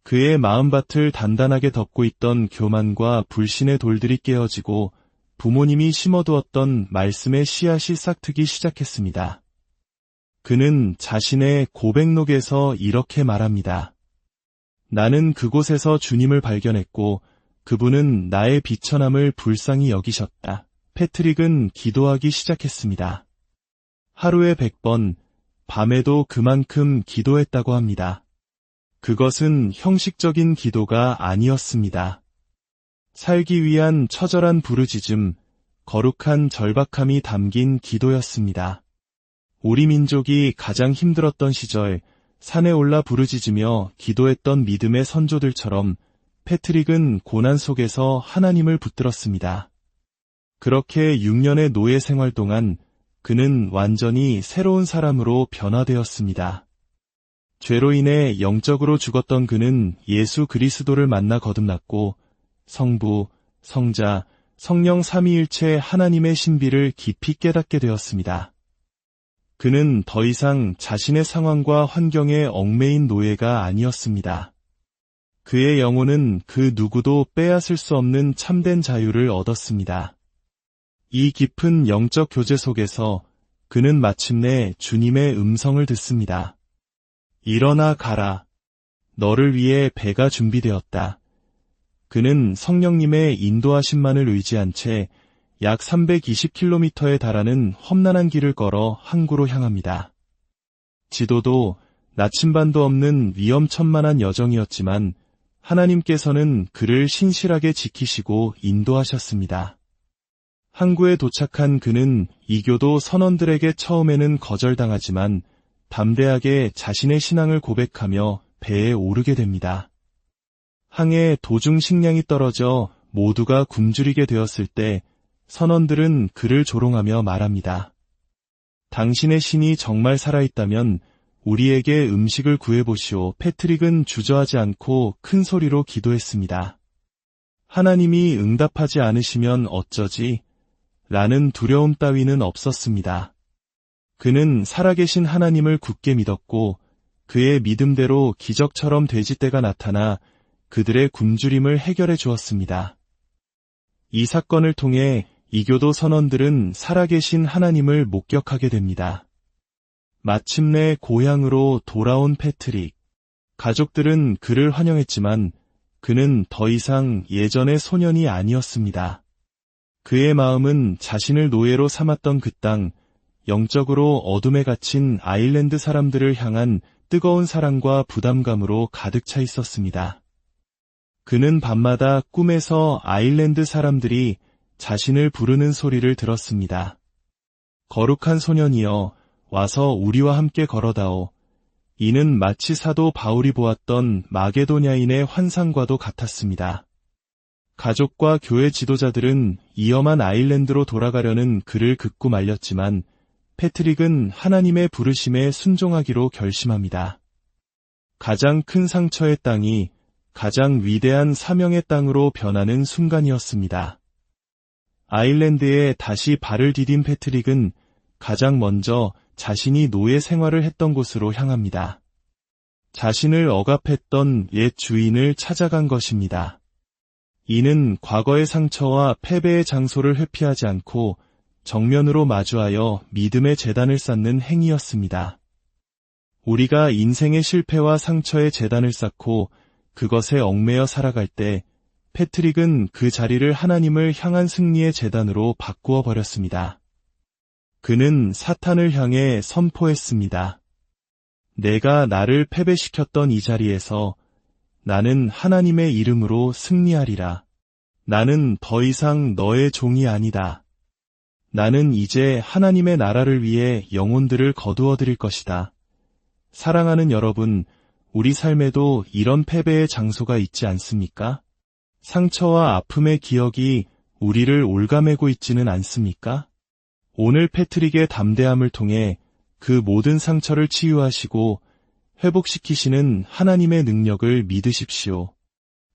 [SPEAKER 1] 그의 마음밭을 단단하게 덮고 있던 교만과 불신의 돌들이 깨어지고 부모님이 심어두었던 말씀의 씨앗이 싹트기 시작했습니다. 그는 자신의 고백록에서 이렇게 말합니다. 나는 그곳에서 주님을 발견했고 그분은 나의 비천함을 불쌍히 여기셨다. 패트릭은 기도하기 시작했습니다. 하루에 100번, 밤에도 그만큼 기도했다고 합니다. 그것은 형식적인 기도가 아니었습니다. 살기 위한 처절한 부르짖음, 거룩한 절박함이 담긴 기도였습니다. 우리 민족이 가장 힘들었던 시절 산에 올라 부르짖으며 기도했던 믿음의 선조들처럼 패트릭은 고난 속에서 하나님을 붙들었습니다. 그렇게 6년의 노예 생활 동안 그는 완전히 새로운 사람으로 변화되었습니다. 죄로 인해 영적으로 죽었던 그는 예수 그리스도를 만나 거듭났고 성부, 성자, 성령 삼위일체 하나님의 신비를 깊이 깨닫게 되었습니다. 그는 더 이상 자신의 상황과 환경에 얽매인 노예가 아니었습니다. 그의 영혼은 그 누구도 빼앗을 수 없는 참된 자유를 얻었습니다. 이 깊은 영적 교제 속에서 그는 마침내 주님의 음성을 듣습니다. 일어나 가라. 너를 위해 배가 준비되었다. 그는 성령님의 인도하심만을 의지한 채 약 320km에 달하는 험난한 길을 걸어 항구로 향합니다. 지도도 나침반도 없는 위험천만한 여정이었지만 하나님께서는 그를 신실하게 지키시고 인도하셨습니다. 항구에 도착한 그는 이교도 선원들에게 처음에는 거절당하지만 담대하게 자신의 신앙을 고백하며 배에 오르게 됩니다. 항해 도중 식량이 떨어져 모두가 굶주리게 되었을 때 선원들은 그를 조롱하며 말합니다. 당신의 신이 정말 살아있다면 우리에게 음식을 구해보시오. 패트릭은 주저하지 않고 큰 소리로 기도했습니다. 하나님이 응답하지 않으시면 어쩌지? 라는 두려움 따위는 없었습니다. 그는 살아계신 하나님을 굳게 믿었고 그의 믿음대로 기적처럼 돼지떼가 나타나 그들의 굶주림을 해결해 주었습니다. 이 사건을 통해 이교도 선원들은 살아계신 하나님을 목격하게 됩니다. 마침내 고향으로 돌아온 패트릭. 가족들은 그를 환영했지만 그는 더 이상 예전의 소년이 아니었습니다. 그의 마음은 자신을 노예로 삼았던 그 땅, 영적으로 어둠에 갇힌 아일랜드 사람들을 향한 뜨거운 사랑과 부담감으로 가득 차 있었습니다. 그는 밤마다 꿈에서 아일랜드 사람들이 자신을 부르는 소리를 들었습니다. 거룩한 소년이여, 와서 우리와 함께 걸어다오. 이는 마치 사도 바울이 보았던 마게도냐인의 환상과도 같았습니다. 가족과 교회 지도자들은 위험한 아일랜드로 돌아가려는 그를 극구 말렸지만 패트릭은 하나님의 부르심에 순종하기로 결심합니다. 가장 큰 상처의 땅이 가장 위대한 사명의 땅으로 변하는 순간이었습니다. 아일랜드에 다시 발을 디딘 패트릭은 가장 먼저 자신이 노예 생활을 했던 곳으로 향합니다. 자신을 억압했던 옛 주인을 찾아간 것입니다. 이는 과거의 상처와 패배의 장소를 회피하지 않고 정면으로 마주하여 믿음의 제단을 쌓는 행위였습니다. 우리가 인생의 실패와 상처의 제단을 쌓고 그것에 얽매여 살아갈 때 패트릭은 그 자리를 하나님을 향한 승리의 제단으로 바꾸어 버렸습니다. 그는 사탄을 향해 선포했습니다. 내가 나를 패배시켰던 이 자리에서 나는 하나님의 이름으로 승리하리라. 나는 더 이상 너의 종이 아니다. 나는 이제 하나님의 나라를 위해 영혼들을 거두어 드릴 것이다. 사랑하는 여러분, 우리 삶에도 이런 패배의 장소가 있지 않습니까? 상처와 아픔의 기억이 우리를 올가매고 있지는 않습니까? 오늘 패트릭의 담대함을 통해 그 모든 상처를 치유하시고 회복시키시는 하나님의 능력을 믿으십시오.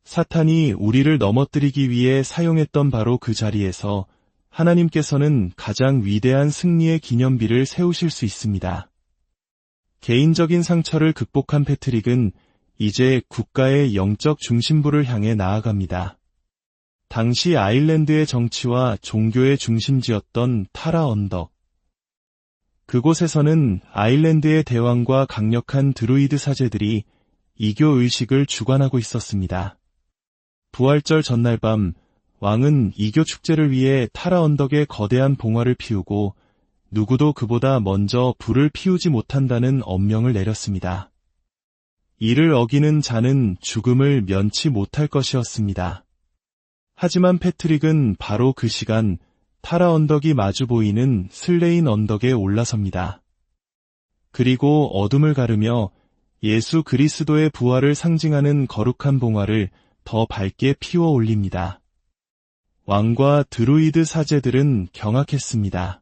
[SPEAKER 1] 사탄이 우리를 넘어뜨리기 위해 사용했던 바로 그 자리에서 하나님께서는 가장 위대한 승리의 기념비를 세우실 수 있습니다. 개인적인 상처를 극복한 패트릭은 이제 국가의 영적 중심부를 향해 나아갑니다. 당시 아일랜드의 정치와 종교의 중심지였던 타라 언덕. 그곳에서는 아일랜드의 대왕과 강력한 드루이드 사제들이 이교 의식을 주관하고 있었습니다. 부활절 전날 밤, 왕은 이교 축제를 위해 타라 언덕에 거대한 봉화를 피우고 누구도 그보다 먼저 불을 피우지 못한다는 엄명을 내렸습니다. 이를 어기는 자는 죽음을 면치 못할 것이었습니다. 하지만 패트릭은 바로 그 시간 타라 언덕이 마주 보이는 슬레인 언덕에 올라섭니다. 그리고 어둠을 가르며 예수 그리스도의 부활을 상징하는 거룩한 봉화를 더 밝게 피워 올립니다. 왕과 드루이드 사제들은 경악했습니다.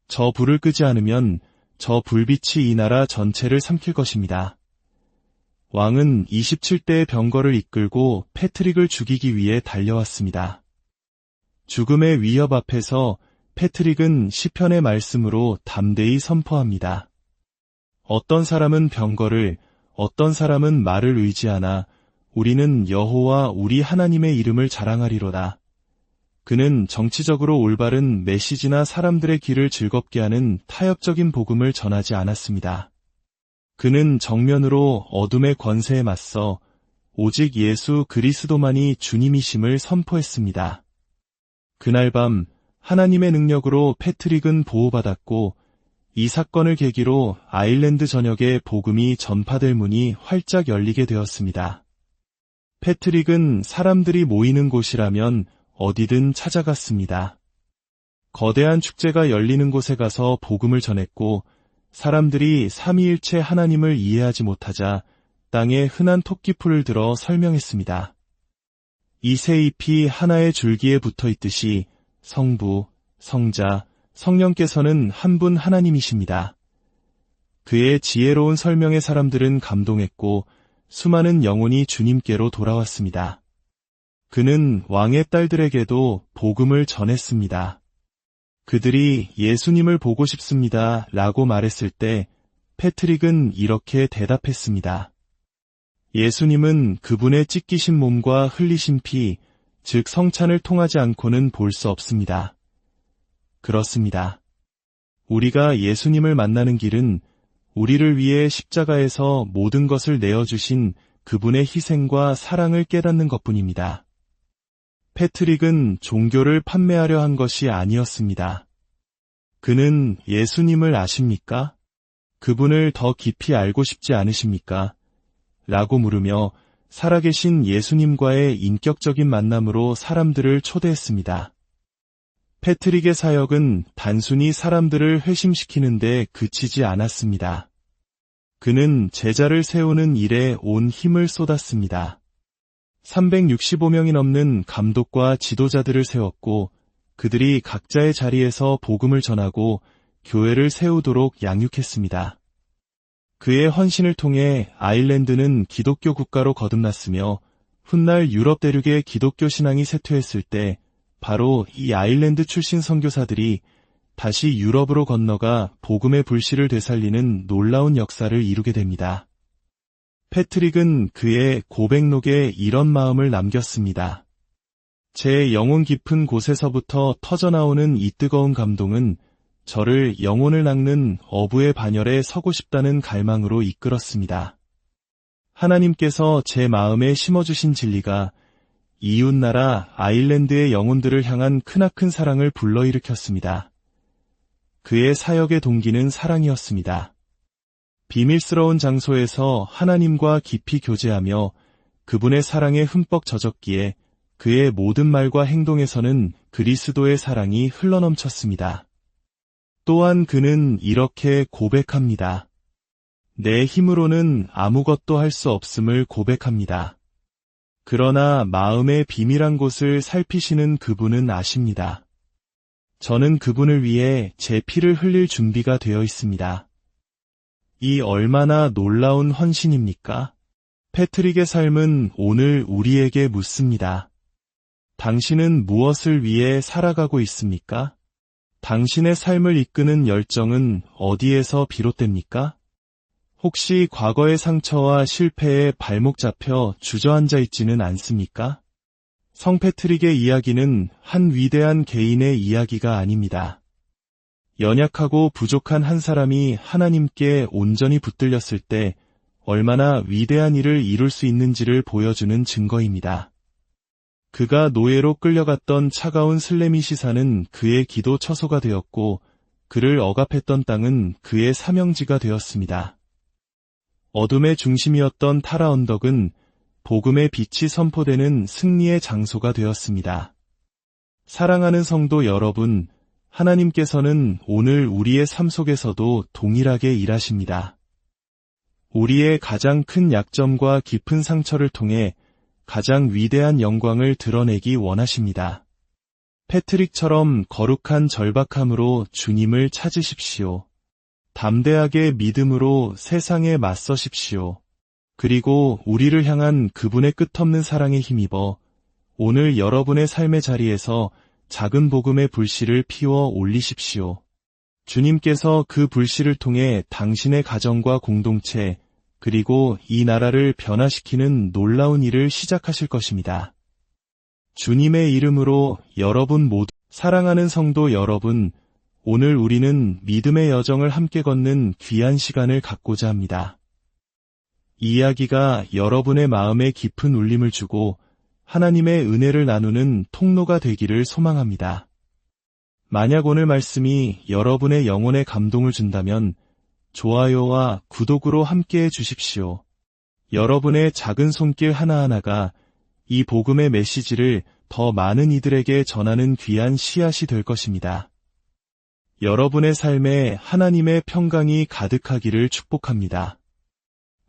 [SPEAKER 1] 저 불을 끄지 않으면 저 불빛이 이 나라 전체를 삼킬 것입니다. 왕은 27대의 병거를 이끌고 패트릭을 죽이기 위해 달려왔습니다. 죽음의 위협 앞에서 패트릭은 시편의 말씀으로 담대히 선포합니다. 어떤 사람은 병거를, 어떤 사람은 말을 의지하나 우리는 여호와 우리 하나님의 이름을 자랑하리로다. 그는 정치적으로 올바른 메시지나 사람들의 귀를 즐겁게 하는 타협적인 복음을 전하지 않았습니다. 그는 정면으로 어둠의 권세에 맞서 오직 예수 그리스도만이 주님이심을 선포했습니다. 그날 밤 하나님의 능력으로 패트릭은 보호받았고 이 사건을 계기로 아일랜드 전역에 복음이 전파될 문이 활짝 열리게 되었습니다. 패트릭은 사람들이 모이는 곳이라면 어디든 찾아갔습니다. 거대한 축제가 열리는 곳에 가서 복음을 전했고 사람들이 삼위일체 하나님을 이해하지 못하자 땅에 흔한 토끼풀을 들어 설명했습니다. 이 새 잎이 하나의 줄기에 붙어 있듯이 성부, 성자, 성령께서는 한 분 하나님이십니다. 그의 지혜로운 설명에 사람들은 감동했고 수많은 영혼이 주님께로 돌아왔습니다. 그는 왕의 딸들에게도 복음을 전했습니다. 그들이 예수님을 보고 싶습니다 라고 말했을 때 패트릭은 이렇게 대답했습니다. 예수님은 그분의 찢기신 몸과 흘리신 피, 즉 성찬을 통하지 않고는 볼 수 없습니다. 그렇습니다. 우리가 예수님을 만나는 길은 우리를 위해 십자가에서 모든 것을 내어주신 그분의 희생과 사랑을 깨닫는 것뿐입니다. 패트릭은 종교를 판매하려 한 것이 아니었습니다. 그는 예수님을 아십니까? 그분을 더 깊이 알고 싶지 않으십니까? 라고 물으며 살아계신 예수님과의 인격적인 만남으로 사람들을 초대했습니다. 패트릭의 사역은 단순히 사람들을 회심시키는 데 그치지 않았습니다. 그는 제자를 세우는 일에 온 힘을 쏟았습니다. 365명이 넘는 감독과 지도자들을 세웠고 그들이 각자의 자리에서 복음을 전하고 교회를 세우도록 양육했습니다. 그의 헌신을 통해 아일랜드는 기독교 국가로 거듭났으며 훗날 유럽 대륙의 기독교 신앙이 쇠퇴했을 때 바로 이 아일랜드 출신 선교사들이 다시 유럽으로 건너가 복음의 불씨를 되살리는 놀라운 역사를 이루게 됩니다. 패트릭은 그의 고백록에 이런 마음을 남겼습니다. 제 영혼 깊은 곳에서부터 터져나오는 이 뜨거운 감동은 저를 영혼을 낚는 어부의 반열에 서고 싶다는 갈망으로 이끌었습니다. 하나님께서 제 마음에 심어주신 진리가 이웃나라 아일랜드의 영혼들을 향한 크나큰 사랑을 불러일으켰습니다. 그의 사역의 동기는 사랑이었습니다. 비밀스러운 장소에서 하나님과 깊이 교제하며 그분의 사랑에 흠뻑 젖었기에 그의 모든 말과 행동에서는 그리스도의 사랑이 흘러넘쳤습니다. 또한 그는 이렇게 고백합니다. 내 힘으로는 아무것도 할 수 없음을 고백합니다. 그러나 마음의 비밀한 곳을 살피시는 그분은 아십니다. 저는 그분을 위해 제 피를 흘릴 준비가 되어 있습니다. 이 얼마나 놀라운 헌신입니까? 패트릭의 삶은 오늘 우리에게 묻습니다. 당신은 무엇을 위해 살아가고 있습니까? 당신의 삶을 이끄는 열정은 어디에서 비롯됩니까? 혹시 과거의 상처와 실패에 발목 잡혀 주저앉아 있지는 않습니까? 성 패트릭의 이야기는 한 위대한 개인의 이야기가 아닙니다. 연약하고 부족한 한 사람이 하나님께 온전히 붙들렸을 때 얼마나 위대한 일을 이룰 수 있는지를 보여주는 증거입니다. 그가 노예로 끌려갔던 차가운 슬레미시사는 그의 기도 처소가 되었고 그를 억압했던 땅은 그의 사명지가 되었습니다. 어둠의 중심이었던 타라 언덕은 복음의 빛이 선포되는 승리의 장소가 되었습니다. 사랑하는 성도 여러분, 하나님께서는 오늘 우리의 삶 속에서도 동일하게 일하십니다. 우리의 가장 큰 약점과 깊은 상처를 통해 가장 위대한 영광을 드러내기 원하십니다. 패트릭처럼 거룩한 절박함으로 주님을 찾으십시오. 담대하게 믿음으로 세상에 맞서십시오. 그리고 우리를 향한 그분의 끝없는 사랑에 힘입어 오늘 여러분의 삶의 자리에서 작은 복음의 불씨를 피워 올리십시오. 주님께서 그 불씨를 통해 당신의 가정과 공동체, 그리고 이 나라를 변화시키는 놀라운 일을 시작하실 것입니다. 주님의 이름으로 여러분 모두, 사랑하는 성도 여러분, 오늘 우리는 믿음의 여정을 함께 걷는 귀한 시간을 갖고자 합니다. 이 이야기가 여러분의 마음에 깊은 울림을 주고 하나님의 은혜를 나누는 통로가 되기를 소망합니다. 만약 오늘 말씀이 여러분의 영혼에 감동을 준다면 좋아요와 구독으로 함께해 주십시오. 여러분의 작은 손길 하나하나가 이 복음의 메시지를 더 많은 이들에게 전하는 귀한 씨앗이 될 것입니다. 여러분의 삶에 하나님의 평강이 가득하기를 축복합니다.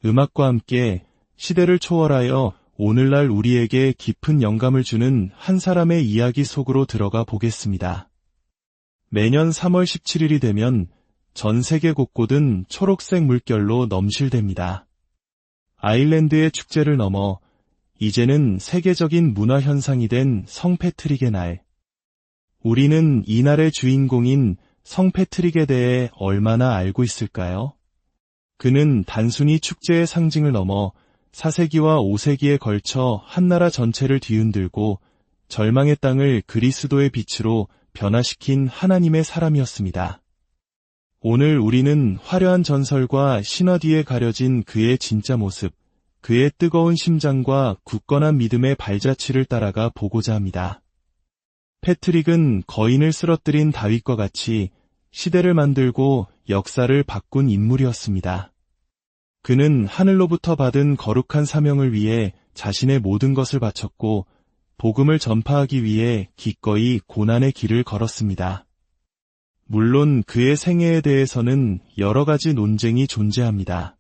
[SPEAKER 1] 음악과 함께 시대를 초월하여 오늘날 우리에게 깊은 영감을 주는 한 사람의 이야기 속으로 들어가 보겠습니다. 매년 3월 17일이 되면 전 세계 곳곳은 초록색 물결로 넘실댑니다. 아일랜드의 축제를 넘어 이제는 세계적인 문화 현상이 된 성 패트릭의 날. 우리는 이날의 주인공인 성 패트릭에 대해 얼마나 알고 있을까요? 그는 단순히 축제의 상징을 넘어 4세기와 5세기에 걸쳐 한나라 전체를 뒤흔들고 절망의 땅을 그리스도의 빛으로 변화시킨 하나님의 사람이었습니다. 오늘 우리는 화려한 전설과 신화 뒤에 가려진 그의 진짜 모습, 그의 뜨거운 심장과 굳건한 믿음의 발자취를 따라가 보고자 합니다. 패트릭은 거인을 쓰러뜨린 다윗과 같이 시대를 만들고 역사를 바꾼 인물이었습니다. 그는 하늘로부터 받은 거룩한 사명을 위해 자신의 모든 것을 바쳤고 복음을 전파하기 위해 기꺼이 고난의 길을 걸었습니다. 물론 그의 생애에 대해서는 여러 가지 논쟁이 존재합니다.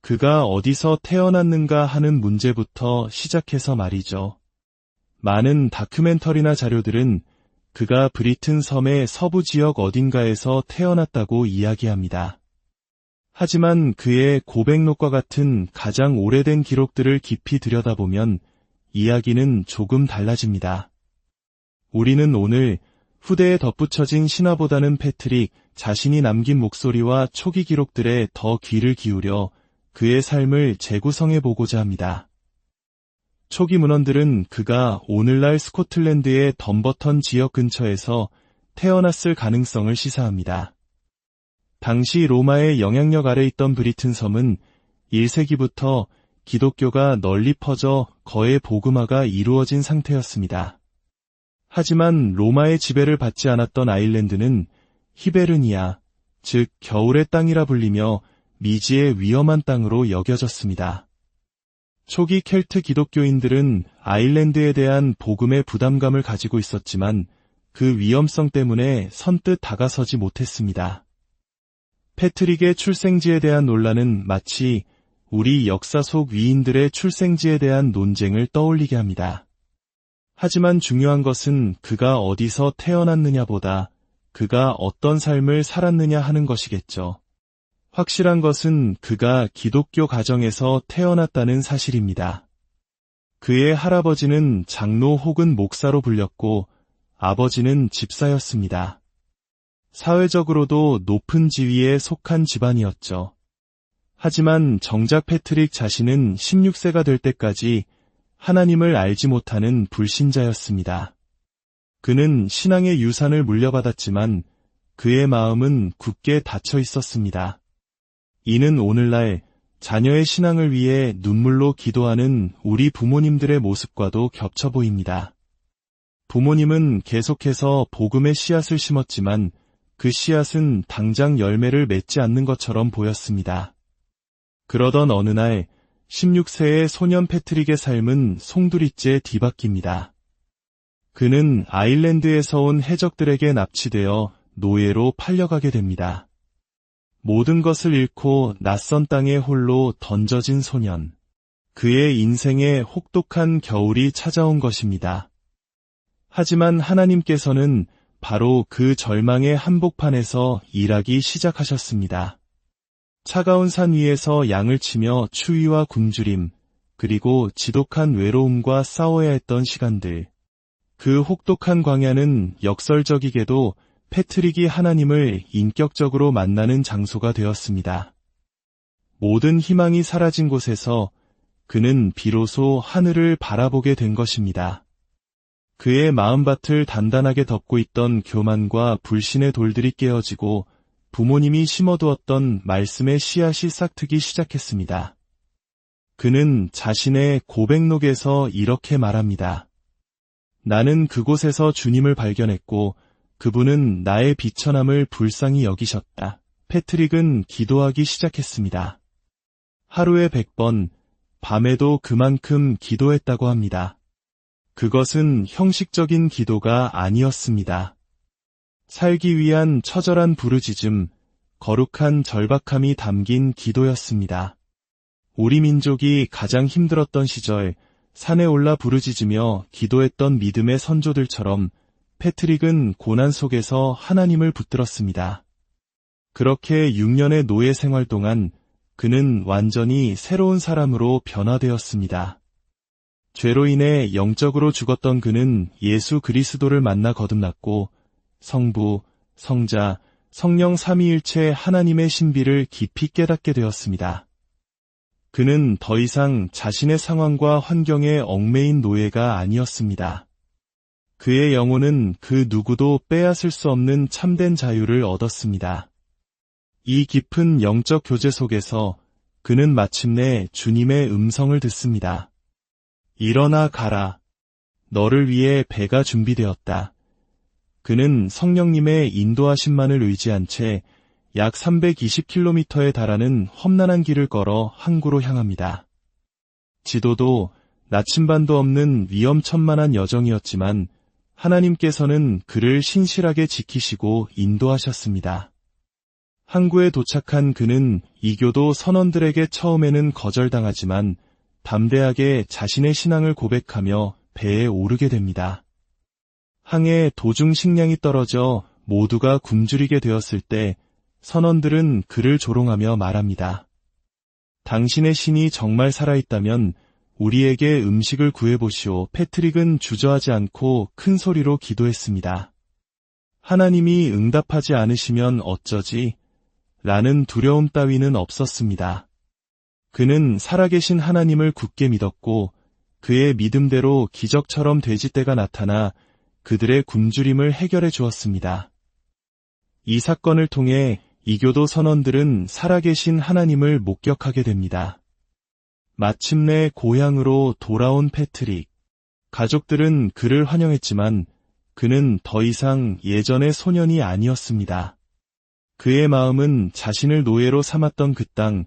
[SPEAKER 1] 그가 어디서 태어났는가 하는 문제부터 시작해서 말이죠. 많은 다큐멘터리나 자료들은 그가 브리튼 섬의 서부 지역 어딘가에서 태어났다고 이야기합니다. 하지만 그의 고백록과 같은 가장 오래된 기록들을 깊이 들여다보면 이야기는 조금 달라집니다. 우리는 오늘 후대에 덧붙여진 신화보다는 패트릭 자신이 남긴 목소리와 초기 기록들에 더 귀를 기울여 그의 삶을 재구성해보고자 합니다. 초기 문헌들은 그가 오늘날 스코틀랜드의 덤버턴 지역 근처에서 태어났을 가능성을 시사합니다. 당시 로마의 영향력 아래 있던 브리튼 섬은 1세기부터 기독교가 널리 퍼져 거의 복음화가 이루어진 상태였습니다. 하지만 로마의 지배를 받지 않았던 아일랜드는 히베르니아, 즉 겨울의 땅이라 불리며 미지의 위험한 땅으로 여겨졌습니다. 초기 켈트 기독교인들은 아일랜드에 대한 복음의 부담감을 가지고 있었지만 그 위험성 때문에 선뜻 다가서지 못했습니다. 패트릭의 출생지에 대한 논란은 마치 우리 역사 속 위인들의 출생지에 대한 논쟁을 떠올리게 합니다. 하지만 중요한 것은 그가 어디서 태어났느냐보다 그가 어떤 삶을 살았느냐 하는 것이겠죠. 확실한 것은 그가 기독교 가정에서 태어났다는 사실입니다. 그의 할아버지는 장로 혹은 목사로 불렸고 아버지는 집사였습니다. 사회적으로도 높은 지위에 속한 집안이었죠. 하지만 정작 패트릭 자신은 16세가 될 때까지 하나님을 알지 못하는 불신자였습니다. 그는 신앙의 유산을 물려받았지만 그의 마음은 굳게 닫혀 있었습니다. 이는 오늘날 자녀의 신앙을 위해 눈물로 기도하는 우리 부모님들의 모습과도 겹쳐 보입니다. 부모님은 계속해서 복음의 씨앗을 심었지만 그 씨앗은 당장 열매를 맺지 않는 것처럼 보였습니다. 그러던 어느 날 16세의 소년 패트릭의 삶은 송두리째 뒤바뀝니다. 그는 아일랜드에서 온 해적들에게 납치되어 노예로 팔려가게 됩니다. 모든 것을 잃고 낯선 땅에 홀로 던져진 소년. 그의 인생에 혹독한 겨울이 찾아온 것입니다. 하지만 하나님께서는 바로 그 절망의 한복판에서 일하기 시작하셨습니다. 차가운 산 위에서 양을 치며 추위와 굶주림, 그리고 지독한 외로움과 싸워야 했던 시간들. 그 혹독한 광야는 역설적이게도 패트릭이 하나님을 인격적으로 만나는 장소가 되었습니다. 모든 희망이 사라진 곳에서 그는 비로소 하늘을 바라보게 된 것입니다. 그의 마음밭을 단단하게 덮고 있던 교만과 불신의 돌들이 깨어지고 부모님이 심어두었던 말씀의 씨앗이 싹트기 시작했습니다. 그는 자신의 고백록에서 이렇게 말합니다. 나는 그곳에서 주님을 발견했고 그분은 나의 비천함을 불쌍히 여기셨다. 패트릭은 기도하기 시작했습니다. 하루에 100번, 밤에도 그만큼 기도했다고 합니다. 그것은 형식적인 기도가 아니었습니다. 살기 위한 처절한 부르짖음, 거룩한 절박함이 담긴 기도였습니다. 우리 민족이 가장 힘들었던 시절 산에 올라 부르짖으며 기도했던 믿음의 선조들처럼 패트릭은 고난 속에서 하나님을 붙들었습니다. 그렇게 6년의 노예 생활 동안 그는 완전히 새로운 사람으로 변화되었습니다. 죄로 인해 영적으로 죽었던 그는 예수 그리스도를 만나 거듭났고 성부, 성자, 성령 삼위일체 하나님의 신비를 깊이 깨닫게 되었습니다. 그는 더 이상 자신의 상황과 환경에 얽매인 노예가 아니었습니다. 그의 영혼은 그 누구도 빼앗을 수 없는 참된 자유를 얻었습니다. 이 깊은 영적 교제 속에서 그는 마침내 주님의 음성을 듣습니다. 일어나 가라. 너를 위해 배가 준비되었다. 그는 성령님의 인도하심만을 의지한 채 약 320km에 달하는 험난한 길을 걸어 항구로 향합니다. 지도도 나침반도 없는 위험천만한 여정이었지만 하나님께서는 그를 신실하게 지키시고 인도하셨습니다. 항구에 도착한 그는 이교도 선원들에게 처음에는 거절당하지만 담대하게 자신의 신앙을 고백하며 배에 오르게 됩니다. 항해 도중 식량이 떨어져 모두가 굶주리게 되었을 때 선원들은 그를 조롱하며 말합니다. 당신의 신이 정말 살아있다면 우리에게 음식을 구해보시오. 패트릭은 주저하지 않고 큰 소리로 기도했습니다. 하나님이 응답하지 않으시면 어쩌지? 라는 두려움 따위는 없었습니다. 그는 살아계신 하나님을 굳게 믿었고 그의 믿음대로 기적처럼 돼지떼가 나타나 그들의 굶주림을 해결해 주었습니다. 이 사건을 통해 이교도 선원들은 살아계신 하나님을 목격하게 됩니다. 마침내 고향으로 돌아온 패트릭. 가족들은 그를 환영했지만 그는 더 이상 예전의 소년이 아니었습니다. 그의 마음은 자신을 노예로 삼았던 그 땅,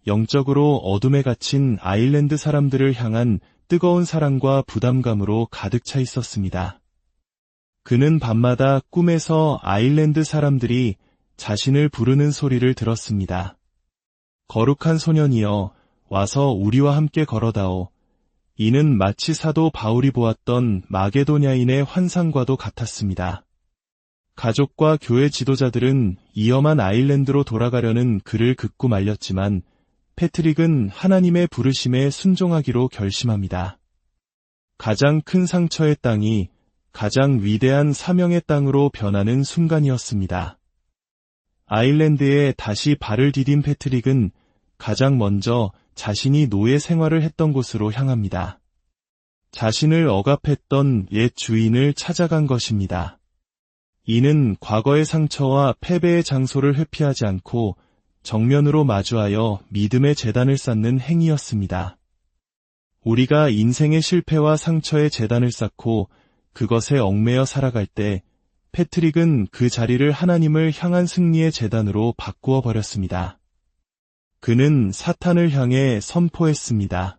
[SPEAKER 1] 영적으로 어둠에 갇힌 아일랜드 사람들을 향한 뜨거운 사랑과 부담감으로 가득 차 있었습니다. 그는 밤마다 꿈에서 아일랜드 사람들이 자신을 부르는 소리를 들었습니다. 거룩한 소년이여, 와서 우리와 함께 걸어다오. 이는 마치 사도 바울이 보았던 마게도냐인의 환상과도 같았습니다. 가족과 교회 지도자들은 위험한 아일랜드로 돌아가려는 그를 극구 말렸지만 패트릭은 하나님의 부르심에 순종하기로 결심합니다. 가장 큰 상처의 땅이 가장 위대한 사명의 땅으로 변하는 순간이었습니다. 아일랜드에 다시 발을 디딘 패트릭은 가장 먼저 자신이 노예 생활을 했던 곳으로 향합니다. 자신을 억압했던 옛 주인을 찾아간 것입니다. 이는 과거의 상처와 패배의 장소를 회피하지 않고 정면으로 마주하여 믿음의 제단을 쌓는 행위였습니다. 우리가 인생의 실패와 상처의 제단을 쌓고 그것에 얽매여 살아갈 때 패트릭은 그 자리를 하나님을 향한 승리의 제단으로 바꾸어 버렸습니다. 그는 사탄을 향해 선포했습니다.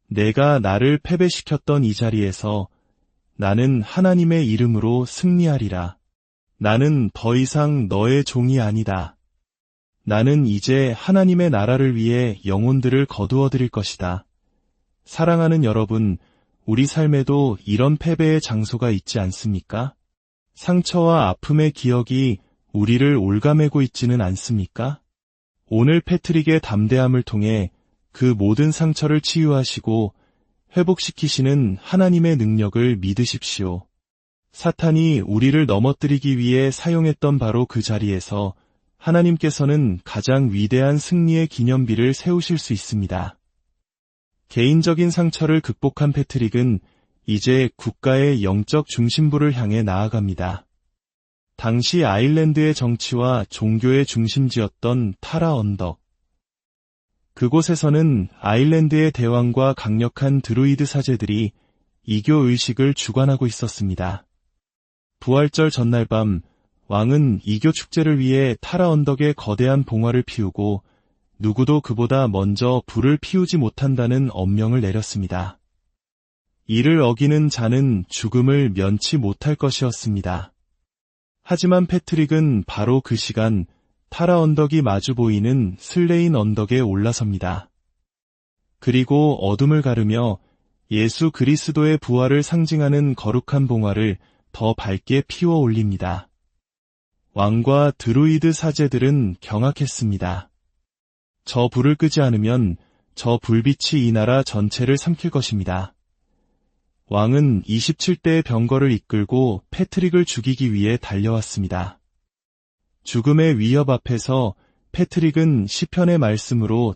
[SPEAKER 1] 내가 나를 패배시켰던 이 자리에서 나는 하나님의 이름으로 승리하리라. 나는 더 이상 너의 종이 아니다. 나는 이제 하나님의 나라를 위해 영혼들을 거두어 드릴 것이다. 사랑하는 여러분, 우리 삶에도 이런 패배의 장소가 있지 않습니까? 상처와 아픔의 기억이 우리를 올가매고 있지는 않습니까? 오늘 패트릭의 담대함을 통해 그 모든 상처를 치유하시고 회복시키시는 하나님의 능력을 믿으십시오. 사탄이 우리를 넘어뜨리기 위해 사용했던 바로 그 자리에서 하나님께서는 가장 위대한 승리의 기념비를 세우실 수 있습니다. 개인적인 상처를 극복한 패트릭은 이제 국가의 영적 중심부를 향해 나아갑니다. 당시 아일랜드의 정치와 종교의 중심지였던 타라 언덕. 그곳에서는 아일랜드의 대왕과 강력한 드루이드 사제들이 이교 의식을 주관하고 있었습니다. 부활절 전날 밤 왕은 이교 축제를 위해 타라 언덕에 거대한 봉화를 피우고 누구도 그보다 먼저 불을 피우지 못한다는 엄명을 내렸습니다. 이를 어기는 자는 죽음을 면치 못할 것이었습니다. 하지만 패트릭은 바로 그 시간 타라 언덕이 마주 보이는 슬레인 언덕에 올라섭니다. 그리고 어둠을 가르며 예수 그리스도의 부활을 상징하는 거룩한 봉화를 더 밝게 피워 올립니다. 왕과 드루이드 사제들은 경악했습니다. 저 불을 끄지 않으면 저 불빛이 이 나라 전체를 삼킬 것입니다. 왕은 27대의 병거를 이끌고 패트릭을 죽이기 위해 달려왔습니다. 죽음의 위협 앞에서 패트릭은 시편의 말씀으로